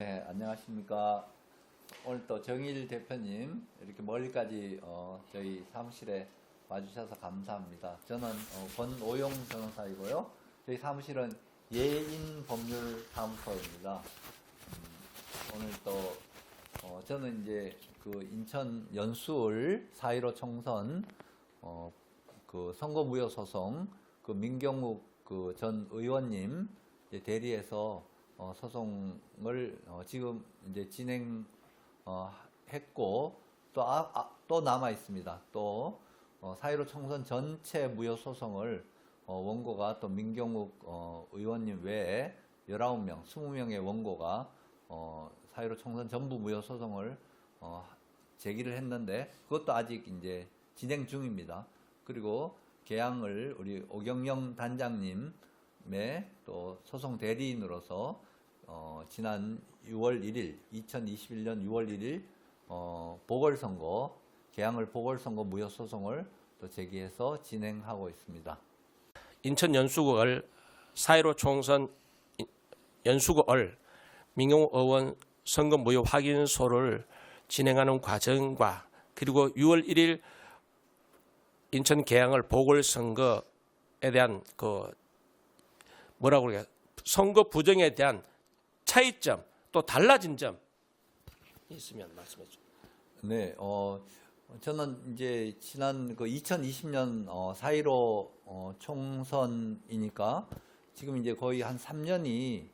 네, 안녕하십니까. 오늘 또 정일 대표님 이렇게 멀리까지 저희 사무실에 와주셔서 감사합니다. 저는 권오용 변호사이고요. 저희 사무실은 예인법률사무소입니다. 오늘 또 저는 이제 그 인천 연수을 4.15 총선 그 선거무효소송 그 민경욱 그 전 의원님 이제 대리해서 소송을 지금 이제 진행했고 또 남아 있습니다. 또 4.15 총선 전체 무효 소송을 원고가 또 민경욱 의원님 외에 19명, 20명의 원고가 4.15 총선 전부 무효 소송을 제기를 했는데 그것도 아직 이제 진행 중입니다. 그리고 개항을 우리 오경영 단장님의 또 소송 대리인으로서 지난 6월 1일, 2021년 6월 1일 보궐선거, 개항을 보궐선거 무효 소송을 또 제기해서 진행하고 있습니다. 인천 연수구을 4.15 총선 연수구을 민경욱 의원 선거 무효 확인소를 진행하는 과정과 그리고 6월 1일 인천 개항을 보궐선거에 대한 그 뭐라고 그래요? 선거 부정에 대한 차이점 또 달라진 점 있으면 말씀해 주세요. 네, 저는 이제 지난 그 2020년 4.15 총선이니까 지금 이제 거의 한 3년이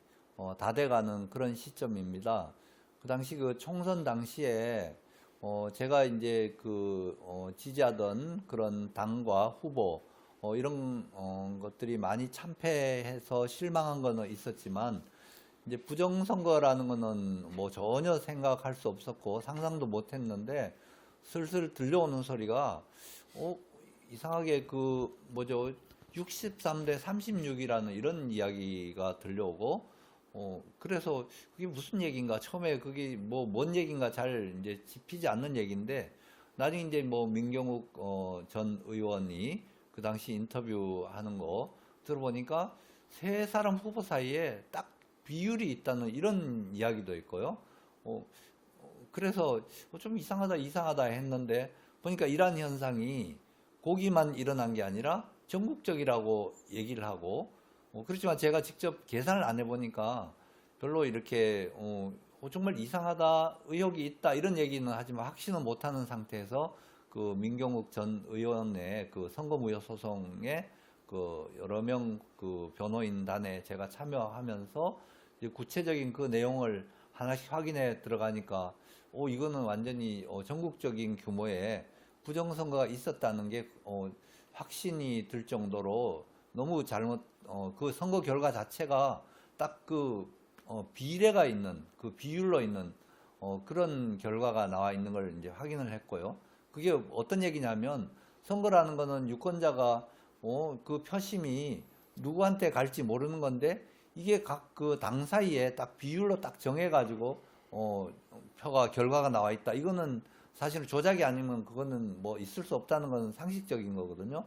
다 돼가는 그런 시점입니다. 그 당시 그 총선 당시에 제가 이제 그 지지하던 그런 당과 후보 이런 것들이 많이 참패해서 실망한 거는 있었지만 이제 부정선거라는 거는 뭐 전혀 생각할 수 없었고 상상도 못 했는데 슬슬 들려오는 소리가 이상하게 그 뭐죠 63대 36이라는 이런 이야기가 들려오고 그래서 그게 무슨 얘기인가 처음에 그게 뭐 뭔 얘기인가 잘 이제 짚히지 않는 얘기인데 나중에 이제 뭐 민경욱 전 의원이 그 당시 인터뷰하는 거 들어보니까 세 사람 후보 사이에 딱 비율이 있다는 이런 이야기도 있고요. 그래서 좀 이상하다 했는데 보니까 이러한 현상이 거기만 일어난 게 아니라 전국적이라고 얘기를 하고 그렇지만 제가 직접 계산을 안 해보니까 별로 이렇게 정말 이상하다, 의혹이 있다 이런 얘기는 하지만 확신은 못하는 상태에서 그 민경욱 전 의원의 그 선거무효 소송에 그 여러 명 그 변호인단에 제가 참여하면서 이제 구체적인 그 내용을 하나씩 확인해 들어가니까 이거는 완전히 전국적인 규모의 부정선거가 있었다는 게 확신이 들 정도로 너무 잘못 그 선거 결과 자체가 딱 그 비례가 있는 그 비율로 있는 그런 결과가 나와 있는 걸 이제 확인을 했고요. 그게 어떤 얘기냐면 선거라는 거는 유권자가 그 표심이 누구한테 갈지 모르는 건데 이게 각 그 당 사이에 딱 비율로 딱 정해가지고 표가 결과가 나와 있다. 이거는 사실 조작이 아니면 그거는 뭐 있을 수 없다는 건 상식적인 거거든요.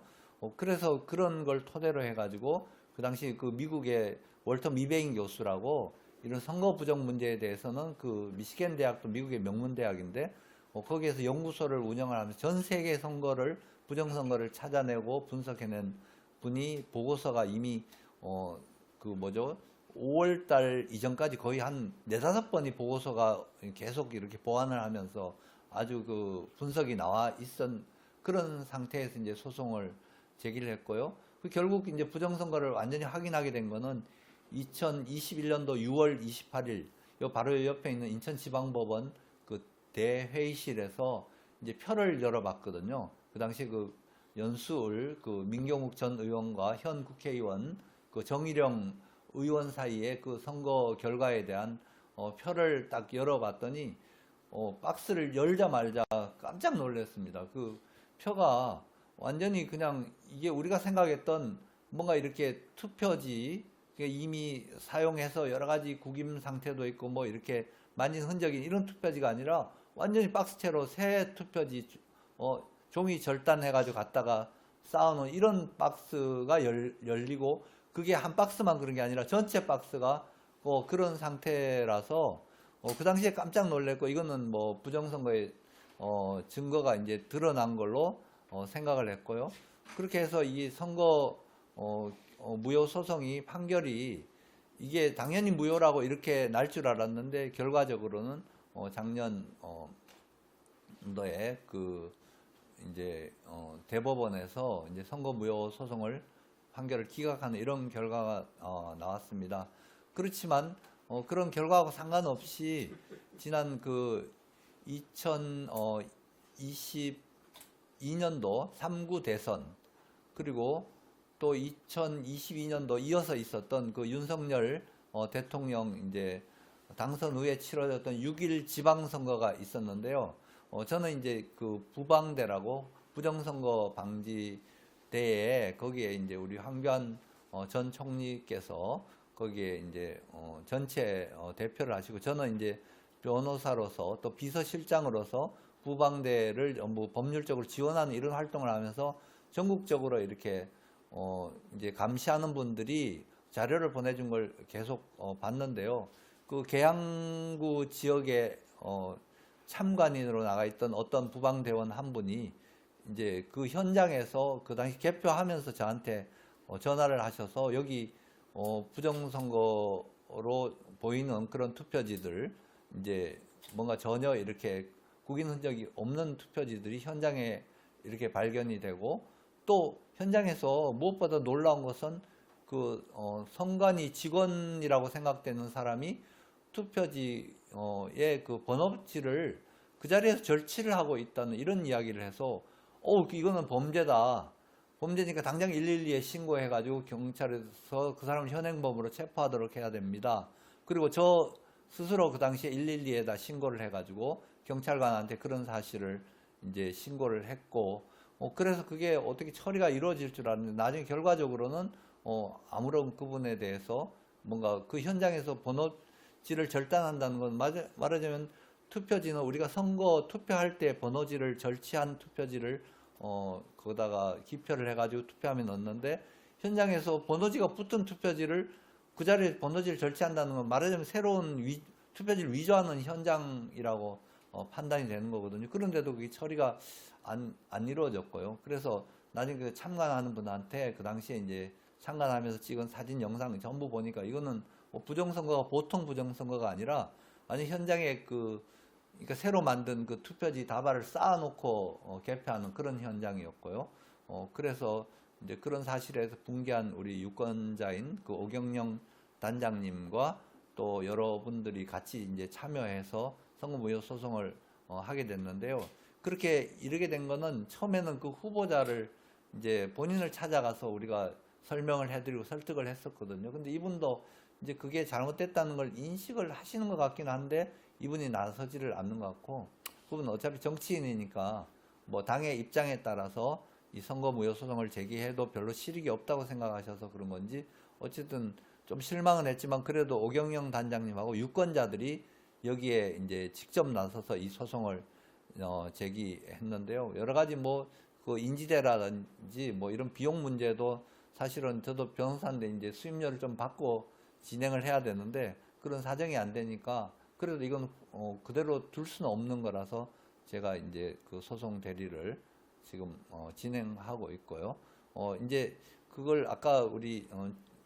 그래서 그런 걸 토대로 해가지고 그 당시 그 미국의 월터 미베인 교수라고 이런 선거 부정 문제에 대해서는 그 미시간 대학도 미국의 명문 대학인데 거기에서 연구소를 운영을 하면서 전 세계 선거를 부정선거를 찾아내고 분석해낸 분이 보고서가 이미 그 뭐죠 5월달 이전까지 거의 한 4-5번이 보고서가 계속 이렇게 보완을 하면서 아주 그 분석이 나와 있던 그런 상태에서 이제 소송을 제기를 했고요. 결국 이제 부정선거를 완전히 확인하게 된 거는 2021년도 6월 28일 요 바로 옆에 있는 인천지방법원 그 대회의실에서 이제 표를 열어봤거든요. 그 당시 그 연수을 그 민경욱 전 의원과 현 국회의원 그 정일영 의원 사이에 그 선거 결과에 대한 표를 딱 열어봤더니 박스를 열자마자 깜짝 놀랐습니다. 그 표가 완전히 그냥 이게 우리가 생각했던 뭔가 이렇게 투표지 이미 사용해서 여러 가지 구김 상태도 있고 뭐 이렇게 만진 흔적이 이런 투표지가 아니라 완전히 박스채로 새 투표지 종이 절단해가지고 갖다가 쌓아놓은 이런 박스가 열리고 그게 한 박스만 그런 게 아니라 전체 박스가 그런 상태라서 그 당시에 깜짝 놀랐고 이거는 뭐 부정선거의 증거가 이제 드러난 걸로 생각을 했고요. 그렇게 해서 이 선거 무효 소송이 판결이 이게 당연히 무효라고 이렇게 날 줄 알았는데 결과적으로는 작년 도에 그 이제 대법원에서 이제 선거 무효 소송을 판결을 기각하는 이런 결과가 나왔습니다. 그렇지만 그런 결과하고 상관없이 지난 그 2022년도 3구 대선 그리고 또 2022년도 이어서 있었던 그 윤석열 대통령 이제 당선 후에 치러졌던 6.1 지방선거가 있었는데요. 저는 이제 그 부방대라고 부정선거 방지대에 거기에 이제 우리 황교안 전 총리께서 거기에 이제 전체 대표를 하시고 저는 이제 변호사로서 또 비서실장으로서 부방대를 전부 법률적으로 지원하는 이런 활동을 하면서 전국적으로 이렇게 이제 감시하는 분들이 자료를 보내준 걸 계속 봤는데요. 그 계양구 지역에 참관인으로 나가 있던 어떤 부방대원 한 분이 이제 그 현장에서 그 당시 개표하면서 저한테 전화를 하셔서 여기 부정선거로 보이는 그런 투표지들 이제 뭔가 전혀 이렇게 구긴 흔적이 없는 투표지들이 현장에 이렇게 발견이 되고 또 현장에서 무엇보다 놀라운 것은 그 선관위 직원이라고 생각되는 사람이 투표지의 그 번호지를 그 자리에서 절취를 하고 있다는 이런 이야기를 해서 이거는 범죄다. 범죄니까 당장 112에 신고해가지고 경찰에서 그 사람을 현행범으로 체포하도록 해야 됩니다. 그리고 저 스스로 그 당시에 112에다 신고를 해가지고 경찰관한테 그런 사실을 이제 신고를 했고 그래서 그게 어떻게 처리가 이루어질 줄 알았는데 나중에 결과적으로는 아무런 그분에 대해서 뭔가 그 현장에서 번호지를 절단한다는 건 말하자면 투표지는 우리가 선거 투표할 때 번호지를 절취한 투표지를 거기다가 기표를 해가지고 투표함에 넣는데 현장에서 번호지가 붙은 투표지를 그 자리에 번호지를 절취한다는 건 말하자면 새로운 투표지를 위조하는 현장이라고 판단이 되는 거거든요. 그런데도 그게 처리가 안 이루어졌고요. 그래서 나중에 그 참관하는 분한테 그 당시에 이제 참관하면서 찍은 사진 영상 전부 보니까 이거는 부정선거가 보통 부정선거가 아니라 아니 현장에 그러니까 새로 만든 그 투표지 다발을 쌓아놓고 개표하는 그런 현장이었고요. 그래서 이제 그런 사실에서 붕괴한 우리 유권자인 그 오경영 단장님과 또 여러분들이 같이 이제 참여해서 선거무효 소송을 하게 됐는데요. 그렇게 이르게 된 거는 처음에는 그 후보자를 이제 본인을 찾아가서 우리가 설명을 해드리고 설득을 했었거든요. 근데 이분도 이제 그게 잘못됐다는 걸 인식을 하시는 것 같긴 한데 이분이 나서지를 않는 것 같고 그분은 어차피 정치인이니까 뭐 당의 입장에 따라서 이 선거무효 소송을 제기해도 별로 실익이 없다고 생각하셔서 그런 건지 어쨌든 좀 실망은 했지만 그래도 오경영 단장님하고 유권자들이 여기에 이제 직접 나서서 이 소송을 제기했는데요. 여러 가지 뭐 그 인지대라든지 뭐 이런 비용 문제도 사실은 저도 변호사인데 이제 수임료를 좀 받고 진행을 해야 되는데 그런 사정이 안 되니까 그래도 이건 그대로 둘 수는 없는 거라서 제가 이제 그 소송 대리를 지금 진행하고 있고요. 이제 그걸 아까 우리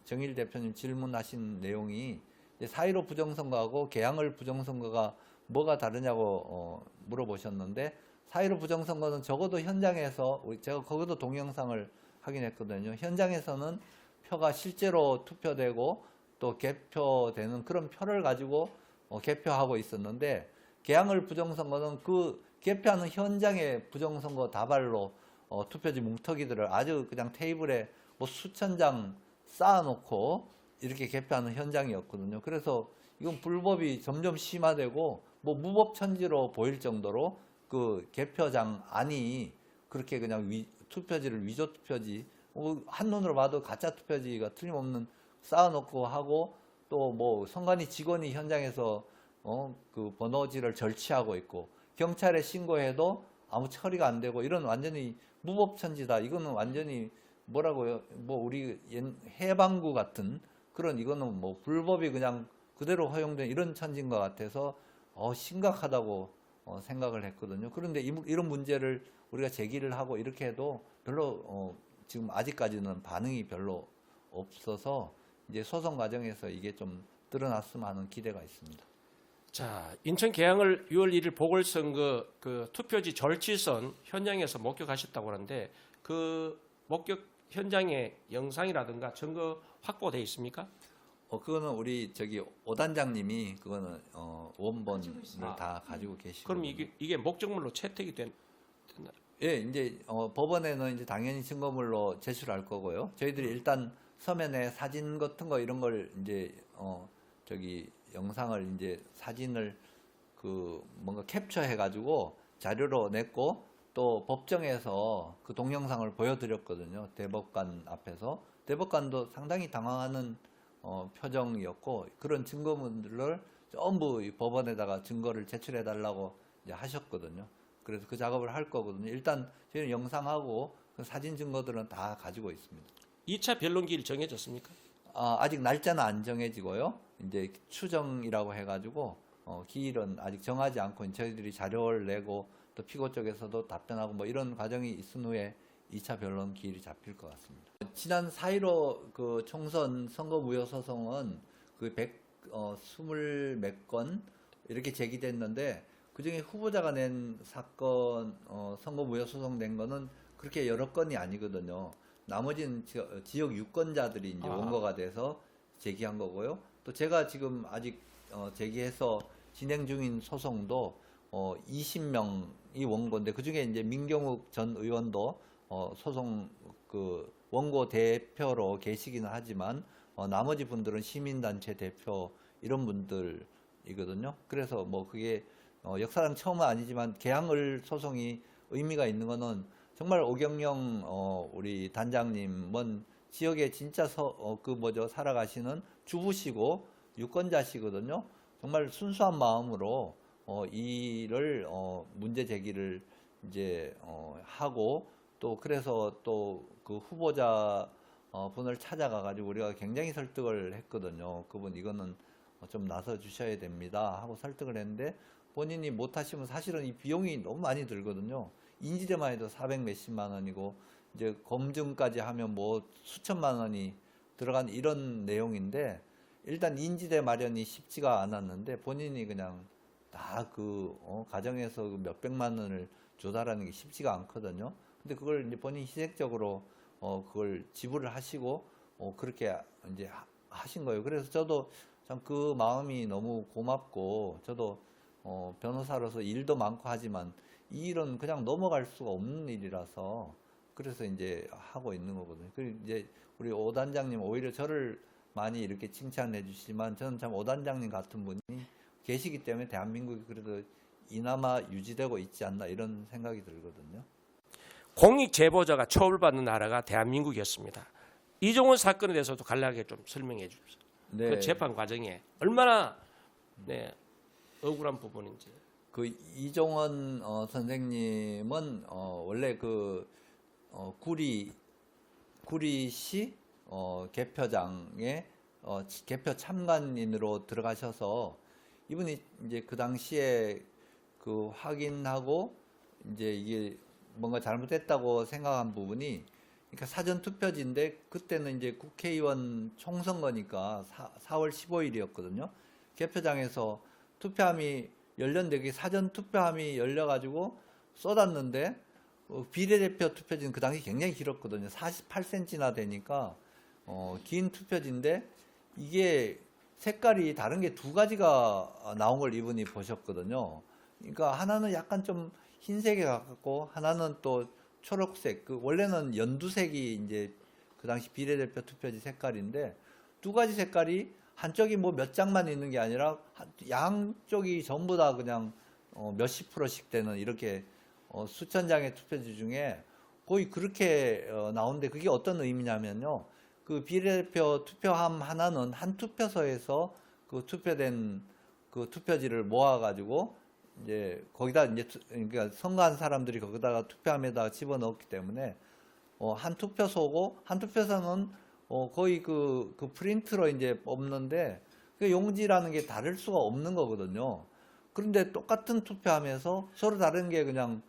정일 대표님 질문하신 내용이 이제 4.15 부정선거하고 개항을 부정선거가 뭐가 다르냐고 물어보셨는데 4.15 부정선거는 적어도 현장에서 제가 거기도 동영상을 확인했거든요. 현장에서는 표가 실제로 투표되고 또 개표되는 그런 표를 가지고 개표하고 있었는데 개항을 부정선거는 그 개표하는 현장의 부정선거 다발로 투표지 뭉터기들을 아주 그냥 테이블에 뭐 수천 장 쌓아놓고 이렇게 개표하는 현장이었거든요. 그래서 이건 불법이 점점 심화되고 뭐 무법천지로 보일 정도로 그 개표장 안이 그렇게 그냥 투표지를 위조 투표지 한눈으로 봐도 가짜 투표지가 틀림없는 쌓아놓고 하고 또 뭐 선관위 직원이 현장에서 그 번호지를 절취하고 있고 경찰에 신고해도 아무 처리가 안 되고 이런 완전히 무법천지다. 이거는 완전히 뭐라고요? 뭐 우리 해방구 같은 그런 이거는 뭐 불법이 그냥 그대로 허용된 이런 처지인 것 같아서 심각하다고 생각을 했거든요. 그런데 이런 문제를 우리가 제기를 하고 이렇게 해도 별로 지금 아직까지는 반응이 별로 없어서 이제 소송 과정에서 이게 좀 드러났으면 하는 기대가 있습니다. 자, 인천 계양을 6월 1일 보궐선거 그 투표지 절취선 현장에서 목격하셨다고 하는데 그 목격 현장의 영상이라든가 증거 확보돼 있습니까? 그거는 우리 오 단장님이 그거는 원본을 다 가지고 계시고. 그럼 이게 목적물로 채택이 됐나요? 예, 이제 법원에는 이제 당연히 증거물로 제출할 거고요. 저희들이 일단 서면에 사진 같은 거 이런 걸 이제 영상을 이제 사진을 뭔가 캡처해 가지고 자료로 냈고 또 법정에서 그 동영상을 보여드렸거든요. 대법관 앞에서. 대법관도 상당히 당황하는 표정이었고 그런 증거물을 전부 이 법원에다가 증거를 제출해 달라고 이제 하셨거든요. 그래서 그 작업을 할 거거든요. 일단 저희는 영상하고 그 사진 증거들은 다 가지고 있습니다. 2차 변론기일 정해졌습니까? 아직 날짜는 안 정해지고요. 이제 추정이라고 해가지고 기일은 아직 정하지 않고 저희들이 자료를 내고 또 피고 쪽에서도 답변하고 뭐 이런 과정이 있은 후에 2차 변론 기일이 잡힐 것 같습니다. 지난 4.15 그 총선 선거 무효 소송은 그 120 몇 건 이렇게 제기됐는데 그중에 후보자가 낸 사건 선거 무효 소송 된 거는 그렇게 여러 건이 아니거든요. 나머지는 지역 유권자들이 이제 원고가 돼서 제기한 거고요. 또 제가 지금 아직 제기해서 진행 중인 소송도 20명이 원고인데 그중에 이제 민경욱 전 의원도 소송 그 원고 대표로 계시기는 하지만 나머지 분들은 시민단체 대표 이런 분들이거든요. 그래서 뭐 그게 역사상 처음은 아니지만 계양을 소송이 의미가 있는 거는 정말 오경영 우리 단장님은 지역에 진짜 살아가시는 주부시고 유권자시거든요. 정말 순수한 마음으로 이를 문제 제기를 이제 하고 또 그래서 또 그 후보자 분을 찾아가 가지고 우리가 굉장히 설득을 했거든요. 그분 이거는 좀 나서 주셔야 됩니다 하고 설득을 했는데 본인이 못 하시면 사실은 이 비용이 너무 많이 들거든요. 인지대만 해도 400 몇십만 원이고 이제 검증까지 하면 뭐 수천만 원이 들어간 이런 내용인데 일단 인지대 마련이 쉽지가 않았는데 본인이 그냥 다 가정에서 몇백만 원을 조달하는 게 쉽지가 않거든요. 근데 그걸 이제 본인이 희생적으로 그걸 지불을 하시고 그렇게 이제 하신 거예요. 그래서 저도 참 그 마음이 너무 고맙고 저도 변호사로서 일도 많고 하지만 이 일은 그냥 넘어갈 수가 없는 일이라서 그래서 이제 하고 있는 거거든요. 그리고 이제 우리 오 단장님 오히려 저를 많이 이렇게 칭찬해 주시지만 저는 참 오 단장님 같은 분이 계시기 때문에 대한민국이 그래도 이나마 유지되고 있지 않나 이런 생각이 들거든요. 공익 제보자가 처벌받는 나라가 대한민국이었습니다. 이종원 사건에 대해서도 간략하게 좀 설명해 주십시오. 네. 그 재판 과정에 얼마나 억울한 부분인지. 그 이종원 선생님은 원래 구리시 개표장에 개표 참관인으로 들어가셔서 이분이 이제 그 당시에 확인하고 이제 이게 뭔가 잘못됐다고 생각한 부분이 그러니까 사전 투표지인데 그때는 이제 국회의원 총선거니까 4월 15일이었거든요. 개표장에서 투표함이 열렸는데 그게 사전 투표함이 열려가지고 쏟았는데 비례대표 투표지는 그 당시 굉장히 길었거든요. 48cm나 되니까 긴 투표지인데 이게 색깔이 다른 게 두 가지가 나온 걸 이분이 보셨거든요. 그러니까 하나는 약간 좀 흰색에 가깝고 하나는 또 초록색. 원래는 연두색이 이제 그 당시 비례대표 투표지 색깔인데 두 가지 색깔이 한쪽이 뭐 몇 장만 있는 게 아니라 양쪽이 전부 다 그냥 몇십 프로씩 되는 이렇게 수천 장의 투표지 중에 거의 그렇게 나오는데 그게 어떤 의미냐면요. 그 비례대표 투표함 하나는 한 투표소에서 그 투표된 그 투표지를 모아가지고 이제 거기다 이제 그러니까 선거한 사람들이 거기다가 투표함에다가 집어넣었기 때문에 한 투표소고 한 투표소는 거의 그 프린트로 이제 뽑는데 그 용지라는 게 다를 수가 없는 거거든요. 그런데 똑같은 투표하면서 서로 다른 게 그냥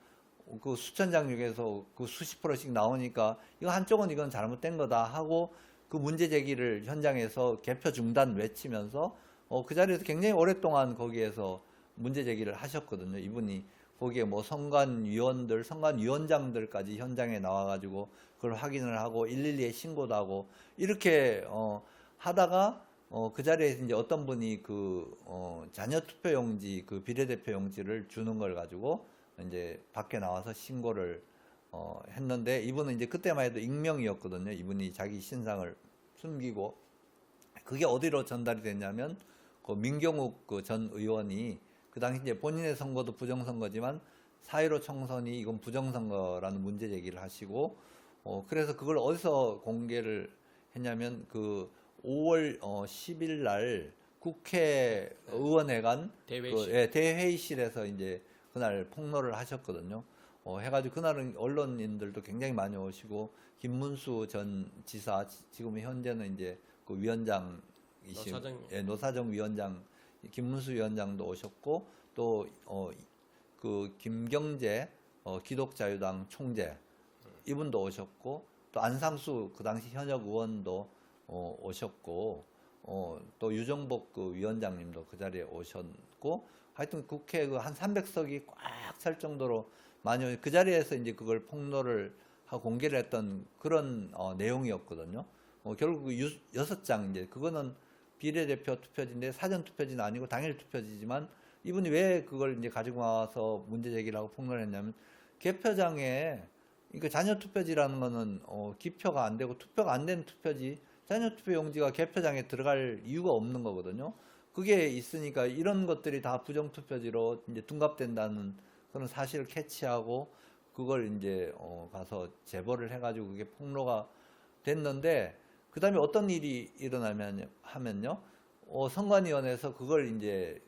그 수천 장 중에서 그 수십 프로씩 나오니까 이거 한쪽은 이건 잘못된 거다 하고 그 문제 제기를 현장에서 개표 중단 외치면서 그 자리에서 굉장히 오랫동안 거기에서 문제 제기를 하셨거든요. 이분이 거기에 뭐 선관위원들, 선관위원장들까지 현장에 나와가지고 그걸 확인을 하고 112에 신고도 하고 이렇게 하다가 그 자리에서 이제 어떤 분이 그 자녀 투표용지 그 비례대표용지를 주는 걸 가지고 이제 밖에 나와서 신고를 했는데 이분은 이제 그때만 해도 익명이었거든요. 이분이 자기 신상을 숨기고 그게 어디로 전달이 됐냐면 그 민경욱 그 전 의원이 그 당시 이제 본인의 선거도 부정선거지만 4.15 총선이 이건 부정선거라는 문제 제기를 하시고 그래서 그걸 어디서 공개를 했냐면 그 5월 10일 날 국회의원회관 대회의실. 대회의실에서 이제 그날 폭로를 하셨거든요. 해가지고 그날은 언론인들도 굉장히 많이 오시고 김문수 전 지사 지금 현재는 이제 그 위원장이신 노사정 위원장 김문수 위원장도 오셨고 또 그 김경재 기독자유당 총재 이분도 오셨고 또 안상수 그 당시 현역 의원도 오셨고 또 유정복 그 위원장님도 그 자리에 오셨고 하여튼 국회 그 한 300석이 꽉 찰 정도로 많이 그 자리에서 이제 그걸 폭로를 하고 공개를 했던 그런 내용이었거든요. 결국 6장 이제 그거는 비례대표 투표지인데 사전 투표지는 아니고 당일 투표지지만 이분이 왜 그걸 이제 가지고 와서 문제 제기를 하고 폭로를 했냐면 개표장에 그러니까 자녀 투표지라는 거는 기표가 안 되고 투표가 안 된 투표지 자녀 투표 용지가 개표장에 들어갈 이유가 없는 거거든요. 그게 있으니까 이런 것들이 다 부정 투표지로 이제 둔갑된다는 그런 사실을 캐치하고 그걸 이제 가서 제보를 해가지고 그게 폭로가 됐는데 그 다음에 어떤 일이 일어나면 하면요. 선관위원회에서 그걸 이제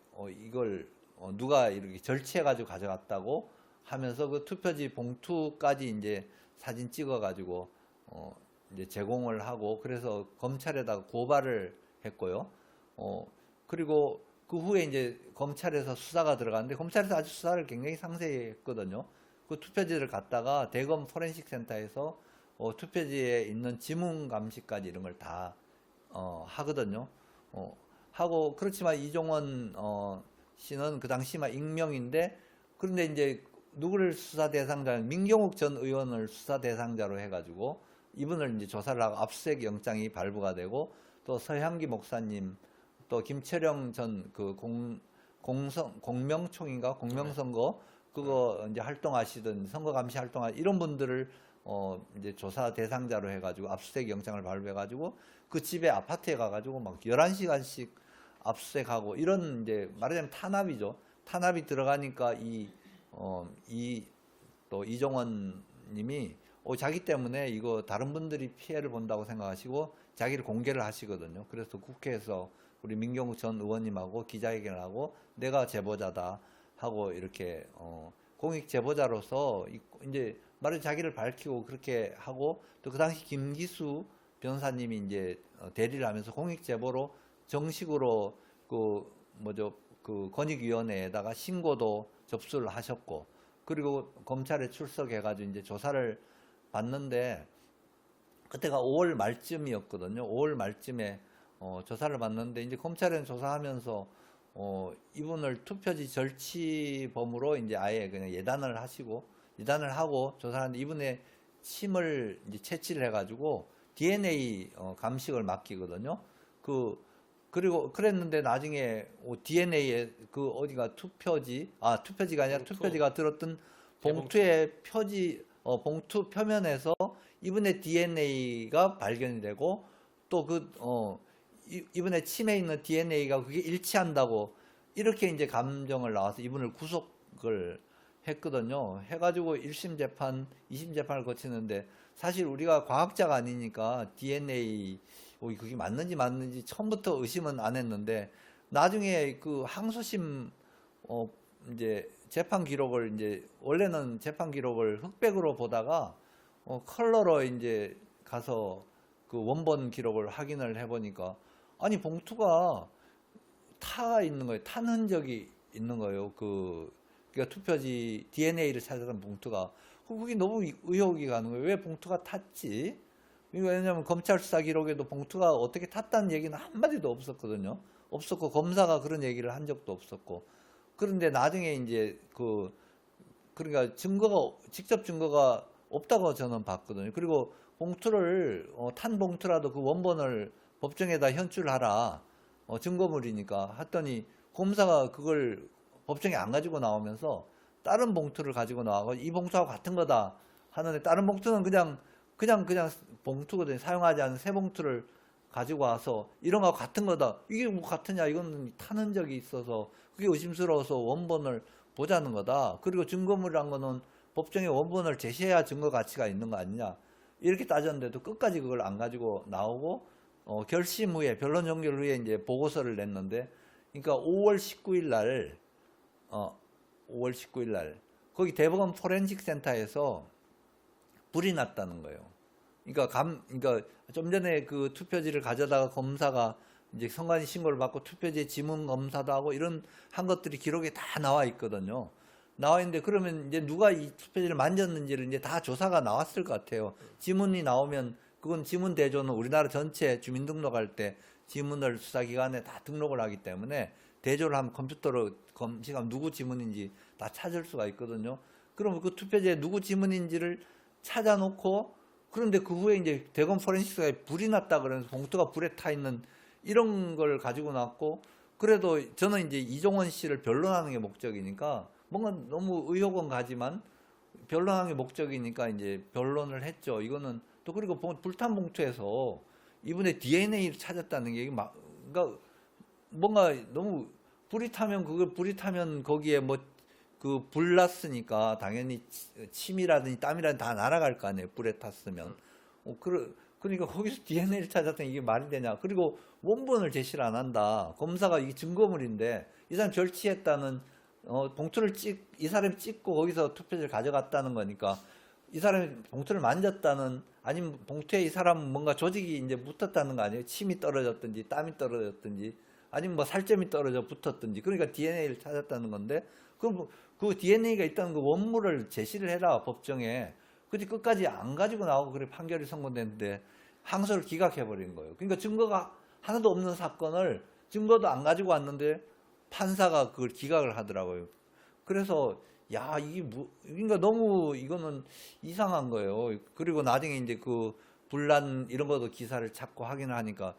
이걸 누가 이렇게 절취해가지고 가져갔다고 하면서 그 투표지 봉투까지 이제 사진 찍어가지고 이제 제공을 하고 그래서 검찰에다가 고발을 했고요. 그리고 그 후에 이제 검찰에서 수사가 들어갔는데 검찰에서 아주 수사를 굉장히 상세히 했거든요. 그 투표지를 갖다가 대검 포렌식 센터에서 투표지에 있는 지문 감시까지 이런 걸 다 하거든요. 하고 그렇지만 이종원 씨는 그 당시만 익명인데 그런데 이제 누구를 수사 대상자 민경욱 전 의원을 수사 대상자로 해가지고 이분을 이제 조사를 하고 압수수색 영장이 발부가 되고 또 서향기 목사님 또 김철영 전 그 공명총인가 공명선거 그거 이제 활동하시던 선거 감시 이런 분들을 이제 조사 대상자로 해가지고 압수수색 영장을 발부해가지고 그 집에 아파트에 가가지고 막 11시간씩 압수수색하고 이런 이제 말하자면 탄압이죠. 탄압이 들어가니까 또 이종원 님이 자기 때문에 이거 다른 분들이 피해를 본다고 생각하시고 자기를 공개를 하시거든요. 그래서 국회에서 우리 민경욱 전 의원님하고 기자회견을 하고 내가 제보자다 하고 이렇게 공익 제보자로서 이제 말을 자기를 밝히고 그렇게 하고 또 그 당시 김기수 변호사님이 이제 대리를 하면서 공익 제보로 정식으로 그 권익위원회에다가 신고도 접수를 하셨고 그리고 검찰에 출석해가지고 이제 조사를 받는데 그때가 5월 말쯤이었거든요. 5월 말쯤에 조사를 받는데 이제 검찰에는 조사하면서 이분을 투표지 절취범으로 이제 아예 그냥 예단을 하고 조사하는데 이분의 침을 이제 채취를 해가지고 DNA 감식을 맡기거든요. 그리고 그랬는데 나중에 DNA에 그 어디가 투표지가 아니라 투표지가 들었던 봉투의 봉투 표면에서 이분의 DNA가 발견이 되고 또 이분의 침에 있는 DNA가 그게 일치한다고 이렇게 이제 감정을 나와서 이분을 구속을 했거든요. 해가지고 1심 재판, 2심 재판을 거치는데 사실 우리가 과학자가 아니니까 DNA 그게 맞는지 처음부터 의심은 안 했는데 나중에 그 항소심 이제 재판 기록을 이제 원래는 재판 기록을 흑백으로 보다가 컬러로 이제 가서 그 원본 기록을 확인을 해보니까 아니 봉투가 타 있는 거예요. 탄 흔적이 있는 거예요. 그러니까 투표지 DNA를 찾았던 봉투가. 그게 너무 의혹이 가는 거예요. 왜 봉투가 탔지? 왜냐하면 검찰 수사 기록에도 봉투가 어떻게 탔다는 얘기는 한마디도 없었거든요. 없었고 검사가 그런 얘기를 한 적도 없었고. 그런데 나중에 이제 그러니까 직접 증거가 없다고 저는 봤거든요. 그리고 봉투를 탄 봉투라도 그 원본을 법정에다 현출하라. 증거물이니까 했더니 검사가 그걸 법정에 안 가지고 나오면서 다른 봉투를 가지고 나와서 이 봉투하고 같은 거다 하는데, 다른 봉투는 그냥 봉투거든요. 사용하지 않은 새 봉투를 가지고 와서 이런 거하고 같은 거다. 이게 뭐 같으냐? 이건 타는 적이 있어서 그게 의심스러워서 원본을 보자는 거다. 그리고 증거물이란 거는 법정에 원본을 제시해야 증거 가치가 있는 거 아니냐? 이렇게 따졌는데도 끝까지 그걸 안 가지고 나오고, 결심 후에, 변론 종결 후에 이제 보고서를 냈는데, 그러니까 5월 19일 날, 5월 19일 날, 거기 대법원 포렌식 센터에서 불이 났다는 거예요. 그러니까 좀 전에 그 투표지를 가져다가 검사가 이제 선관위 신고를 받고 투표지 지문 검사도 하고 이런 한 것들이 기록에 다 나와 있거든요. 나와 있는데, 그러면 이제 누가 이 투표지를 만졌는지를 이제 다 조사가 나왔을 것 같아요. 지문이 나오면 그건 지문 대조는 우리나라 전체 주민등록할 때 지문을 수사기관에 다 등록을 하기 때문에 대조를 하면 컴퓨터로 검식하면 누구 지문인지 다 찾을 수가 있거든요. 그러면 그 투표지에 누구 지문인지를 찾아놓고, 그런데 그 후에 이제 대검 포렌식스가 불이 났다 그러면서 봉투가 불에 타 있는 이런 걸 가지고 나왔고, 그래도 저는 이제 이종원 씨를 변론하는 게 목적이니까 뭔가 너무 의혹은 가지만 변론하는 게 목적이니까 이제 변론을 했죠. 이거는 또 그리고 불탄 봉투에서 이분의 DNA를 찾았다는 게 그러니까 뭔가 너무 불이 타면 거기에 뭐 그 불 났으니까 당연히 침이라든지 땀이라든지 다 날아갈 거 아니에요. 불에 탔으면. 그러니까 거기서 DNA를 찾았더니 이게 말이 되냐. 그리고 원본을 제시를 안 한다. 검사가 이게 증거물인데 이 사람 절취했다는 이 사람이 찍고 거기서 투표지를 가져갔다는 거니까 이 사람이 봉투를 만졌다는, 아니면 봉투에 이 사람은 뭔가 조직이 이제 묻었다는 거 아니에요? 침이 떨어졌든지 땀이 떨어졌든지 아니면 뭐 살점이 떨어져 붙었든지. 그러니까 DNA를 찾았다는 건데, 그럼 그 DNA가 있다는 그 원물을 제시를 해라 법정에. 근데 끝까지 안 가지고 나오고 그래 판결이 선고됐는데 항소를 기각해버린 거예요. 그러니까 증거가 하나도 없는 사건을 증거도 안 가지고 왔는데 판사가 그걸 기각을 하더라고요. 그래서 그러니까 너무 이거는 이상한 거예요. 그리고 나중에 이제 그 분란 이런 것도 기사를 찾고 확인을 하니까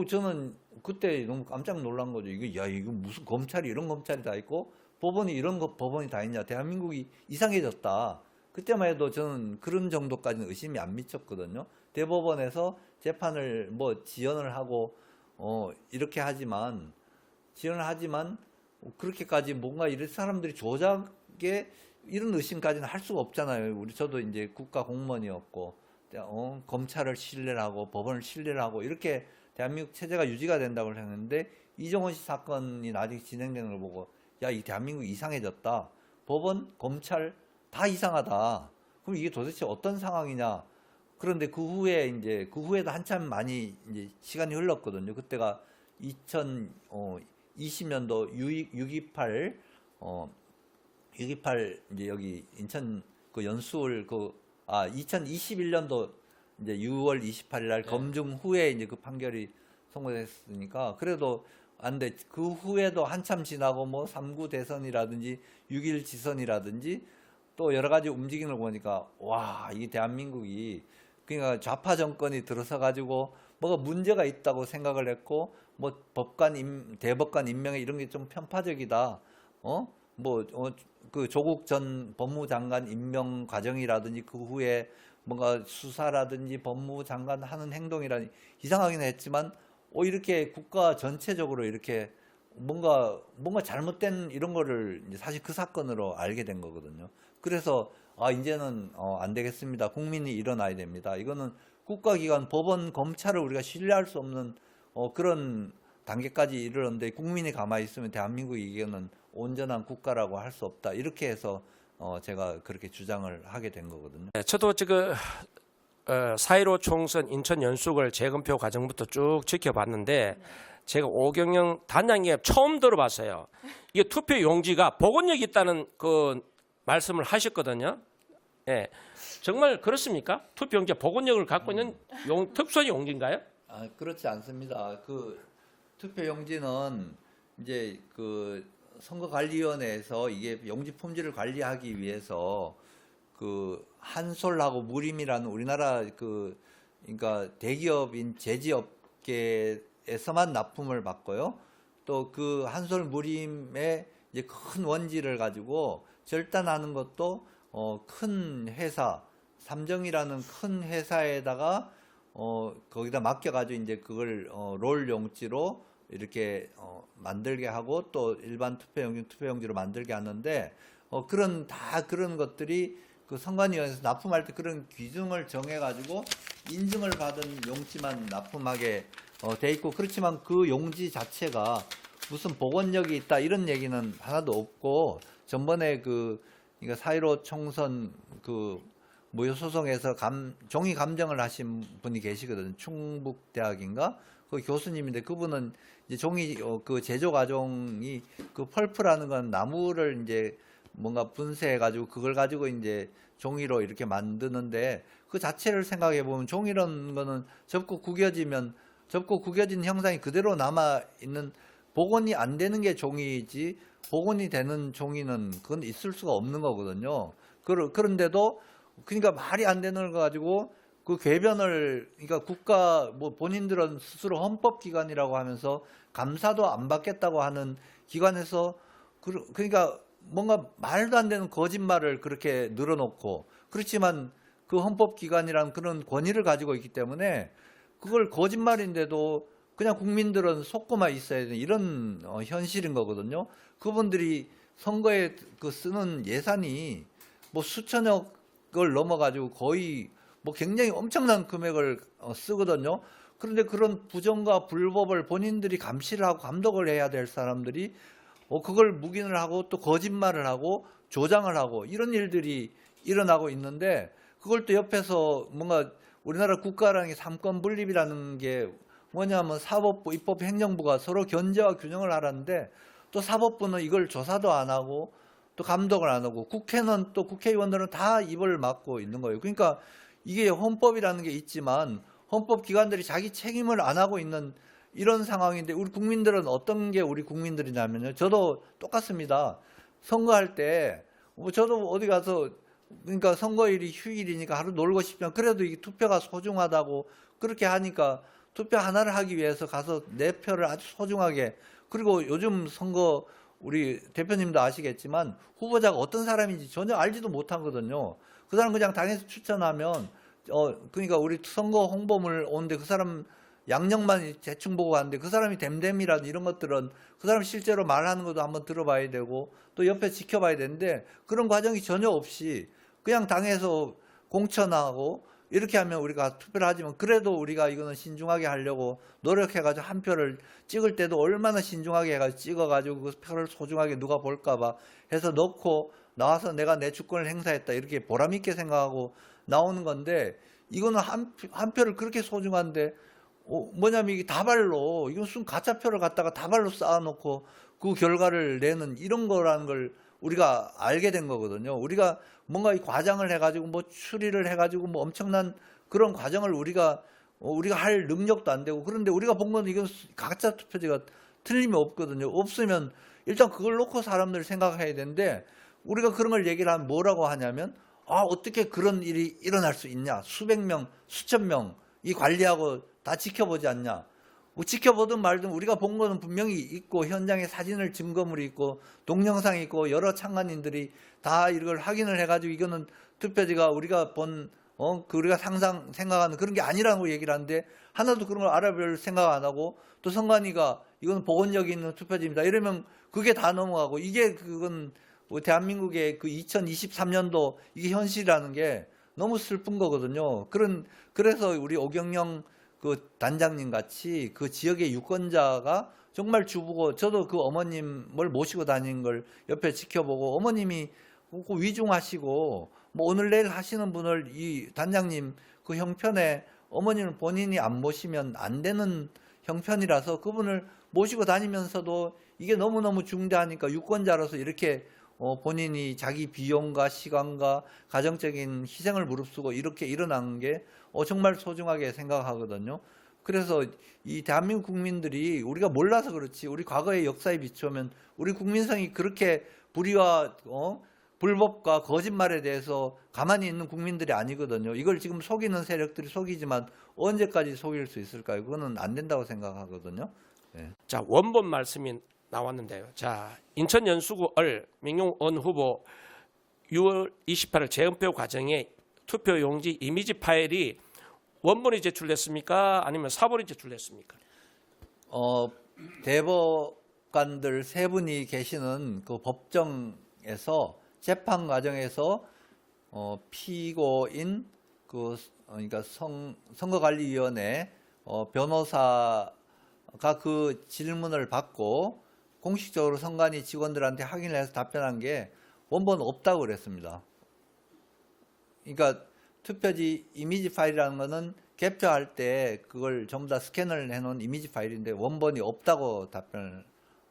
저는 그때 너무 깜짝 놀란 거죠. 이거 무슨 검찰이 이런 검찰이 다 있고 법원이 이런 법원이 다 있냐. 대한민국이 이상해졌다. 그때만 해도 저는 그런 정도까지는 의심이 안 미쳤거든요. 대법원에서 재판을 뭐 지연을 하고 이렇게 지연을 하지만 그렇게까지 뭔가 이런 사람들이 조작에 이런 의심까지는 할 수가 없잖아요. 저도 이제 국가 공무원이었고 검찰을 신뢰를 하고 법원을 신뢰를 하고 이렇게 대한민국 체제가 유지가 된다고 했는데, 이종원 씨 사건이 나중에 진행되는 걸 보고 이 대한민국이 이상해졌다. 법원, 검찰 다 이상하다. 그럼 이게 도대체 어떤 상황이냐? 그런데 그 후에도 한참 많이 이제 시간이 흘렀거든요. 그때가 2020년도 6.28 이제 여기 인천 그 연수울 2021년도 이제 6월 28일 날 검증 후에 이제 그 판결이 선고됐으니까 그래도 안 돼. 그 후에도 한참 지나고 뭐 3구 대선이라든지 6.1 지선이라든지 또 여러 가지 움직임을 보니까 이 대한민국이 그러니까 좌파 정권이 들어서 가지고 뭐가 문제가 있다고 생각을 했고, 뭐 대법관 임명에 이런 게 좀 편파적이다. 그 조국 전 법무장관 임명 과정이라든지 그 후에 뭔가 수사라든지 법무장관 하는 행동이라든지 이상하긴 했지만 이렇게 국가 전체적으로 이렇게 뭔가 잘못된 이런 거를 이제 사실 그 사건으로 알게 된 거거든요. 그래서 이제는 안 되겠습니다. 국민이 일어나야 됩니다. 이거는 국가기관, 법원, 검찰을 우리가 신뢰할 수 없는 그런 단계까지 이르렀는데 국민이 가만히 있으면 대한민국이 이거는 온전한 국가라고 할 수 없다. 이렇게 해서 제가 그렇게 주장을 하게 된 거거든요. 저도 지금 4.15 총선 인천 연수구를 재검표 과정부터 쭉 지켜봤는데 제가 오경영 단장님 처음 들어봤어요. 이게 투표 용지가 복원력이 있다는 그 말씀을 하셨거든요. 예, 정말 그렇습니까? 투표 용지 복원력을 갖고 있는 특수한 용지인가요? 아, 그렇지 않습니다. 그 투표용지는 이제 그 선거관리위원회에서 이게 용지 품질을 관리하기 위해서 그 한솔하고 무림이라는 우리나라 그 그러니까 대기업인 제지업계에서만 납품을 받고요. 또 그 한솔 무림의 이제 큰 원지를 가지고 절단하는 것도 큰 회사 삼정이라는 큰 회사에다가 거기다 맡겨가지고 이제 그걸 롤 용지로 이렇게 만들게 하고 또 일반 투표용지로 만들게 하는데 그런 것들이 그 선관위원회에서 납품할 때 그런 기준을 정해가지고 인증을 받은 용지만 납품하게 돼 있고 그렇지만 그 용지 자체가 무슨 복원력이 있다 이런 얘기는 하나도 없고 전번에 그러니까 4.15 총선 그 무효 소송에서 종이 감정을 하신 분이 계시거든요. 충북대학인가 그 교수님인데 그분은 이제 종이 그 제조 과정이 그 펄프라는 건 나무를 이제 뭔가 분쇄해 가지고 그걸 가지고 이제 종이로 이렇게 만드는데 그 자체를 생각해 보면 종이라는 거는 접고 구겨진 형상이 그대로 남아 있는 복원이 안 되는 게 종이지 복원이 되는 종이는 그건 있을 수가 없는 거거든요. 그런데도 그러니까 말이 안 되는 거 가지고 그 궤변을 그러니까 국가 뭐 본인들은 스스로 헌법기관이라고 하면서 감사도 안 받겠다고 하는 기관에서 그러니까 뭔가 말도 안 되는 거짓말을 그렇게 늘어놓고 그렇지만 그 헌법기관이란 그런 권위를 가지고 있기 때문에 그걸 거짓말인데도 그냥 국민들은 속고만 있어야 되는 이런 현실인 거거든요. 그분들이 선거에 그 쓰는 예산이 뭐 수천억을 넘어가지고 거의 뭐 굉장히 엄청난 금액을 쓰거든요. 그런데 그런 부정과 불법을 본인들이 감시를 하고 감독을 해야 될 사람들이 그걸 묵인을 하고 또 거짓말을 하고 조장을 하고 이런 일들이 일어나고 있는데 그걸 또 옆에서 뭔가 우리나라 국가라는 게 삼권 분립이라는 게 뭐냐면 사법부, 입법부, 행정부가 서로 견제와 균형을 하라는데 또 사법부는 이걸 조사도 안 하고 또 감독을 안 하고 국회는 또 국회의원들은 다 입을 막고 있는 거예요. 그러니까 이게 헌법이라는 게 있지만 헌법기관들이 자기 책임을 안 하고 있는 이런 상황인데 우리 국민들은 어떤 게 우리 국민들이냐면요. 저도 똑같습니다. 선거할 때 뭐 저도 어디 가서 그러니까 선거일이 휴일이니까 하루 놀고 싶지만 그래도 이 투표가 소중하다고 그렇게 하니까 투표 하나를 하기 위해서 가서 내 표를 아주 소중하게 그리고 요즘 선거 우리 대표님도 아시겠지만 후보자가 어떤 사람인지 전혀 알지도 못하거든요. 그 사람 그냥 당에서 추천하면 그러니까 우리 선거 홍보물 오는데 그 사람 양력만 대충 보고 가는데 그 사람이 댐댐이라든 이런 것들은 그 사람 실제로 말하는 것도 한번 들어봐야 되고 또 옆에 지켜봐야 되는데 그런 과정이 전혀 없이 그냥 당에서 공천하고 이렇게 하면 우리가 투표를 하지만 그래도 우리가 이거는 신중하게 하려고 노력해가지고 한 표를 찍을 때도 얼마나 신중하게 해가지고 찍어가지고 그 표를 소중하게 누가 볼까봐 해서 넣고 나와서 내가 내 주권을 행사했다 이렇게 보람있게 생각하고 나오는 건데 이거는 한 표를 그렇게 소중한데 뭐냐면 이게 다발로 이건 순 가짜표를 갖다가 다발로 쌓아놓고 그 결과를 내는 이런 거라는 걸 우리가 알게 된 거거든요. 우리가 뭔가 이 과장을 해가지고 뭐 추리를 해가지고 뭐 엄청난 그런 과정을 우리가 할 능력도 안 되고 그런데 우리가 본 건 이건 가짜 투표지가 틀림이 없거든요. 없으면 일단 그걸 놓고 사람들 생각해야 되는데 우리가 그런 걸 얘기를 하면 뭐라고 하냐면 어떻게 그런 일이 일어날 수 있냐. 수백 명, 수천 명이 관리하고 다 지켜보지 않냐. 뭐 지켜보든 말든 우리가 본 거는 분명히 있고 현장에 사진을 증거물이 있고 동영상이 있고 여러 참관인들이 다 이걸 확인을 해가지고 이거는 투표지가 우리가 본 우리가 생각하는 그런 게 아니라고 얘기를 하는데 하나도 그런 걸 알아볼 생각 안 하고 또 선관위가 이건 복원력 있는 투표지입니다. 이러면 그게 다 넘어가고 이게 그건 대한민국의 그 2023년도 이게 현실이라는 게 너무 슬픈 거거든요. 그래서 우리 오경영 그 단장님 같이 그 지역의 유권자가 정말 주보고 저도 그 어머님을 모시고 다니는 걸 옆에 지켜보고 어머님이 그 위중하시고 뭐 오늘 내일 하시는 분을 이 단장님 그 형편에 어머니는 본인이 안 모시면 안 되는 형편이라서 그분을 모시고 다니면서도 이게 너무너무 중대하니까 유권자로서 이렇게 본인이 자기 비용과 시간과 가정적인 희생을 무릅쓰고 이렇게 일어난 게 정말 소중하게 생각하거든요. 그래서 이 대한민국 국민들이 우리가 몰라서 그렇지 우리 과거의 역사에 비추면 우리 국민성이 그렇게 불의와 불법과 거짓말에 대해서 가만히 있는 국민들이 아니거든요. 이걸 지금 속이는 세력들이 속이지만 언제까지 속일 수 있을까요? 그거는 안 된다고 생각하거든요. 네. 자, 원본 말씀이 나왔는데요. 자, 인천 연수구을 민용원 후보 6월 28일 재은표 과정에 투표용지 이미지 파일이 원본이 제출됐습니까? 아니면 사본이 제출됐습니까? 대법관들 세 분이 계시는 그 법정에서 재판 과정에서 피고인 그러니까 선거관리위원회 변호사가 그 질문을 받고 공식적으로 선관위 직원들한테 확인을 해서 답변한 게 원본 없다고 그랬습니다. 그러니까 투표지 이미지 파일이라는 거는 개표할 때 그걸 전부 다 스캔을 해놓은 이미지 파일인데 원본이 없다고 답변을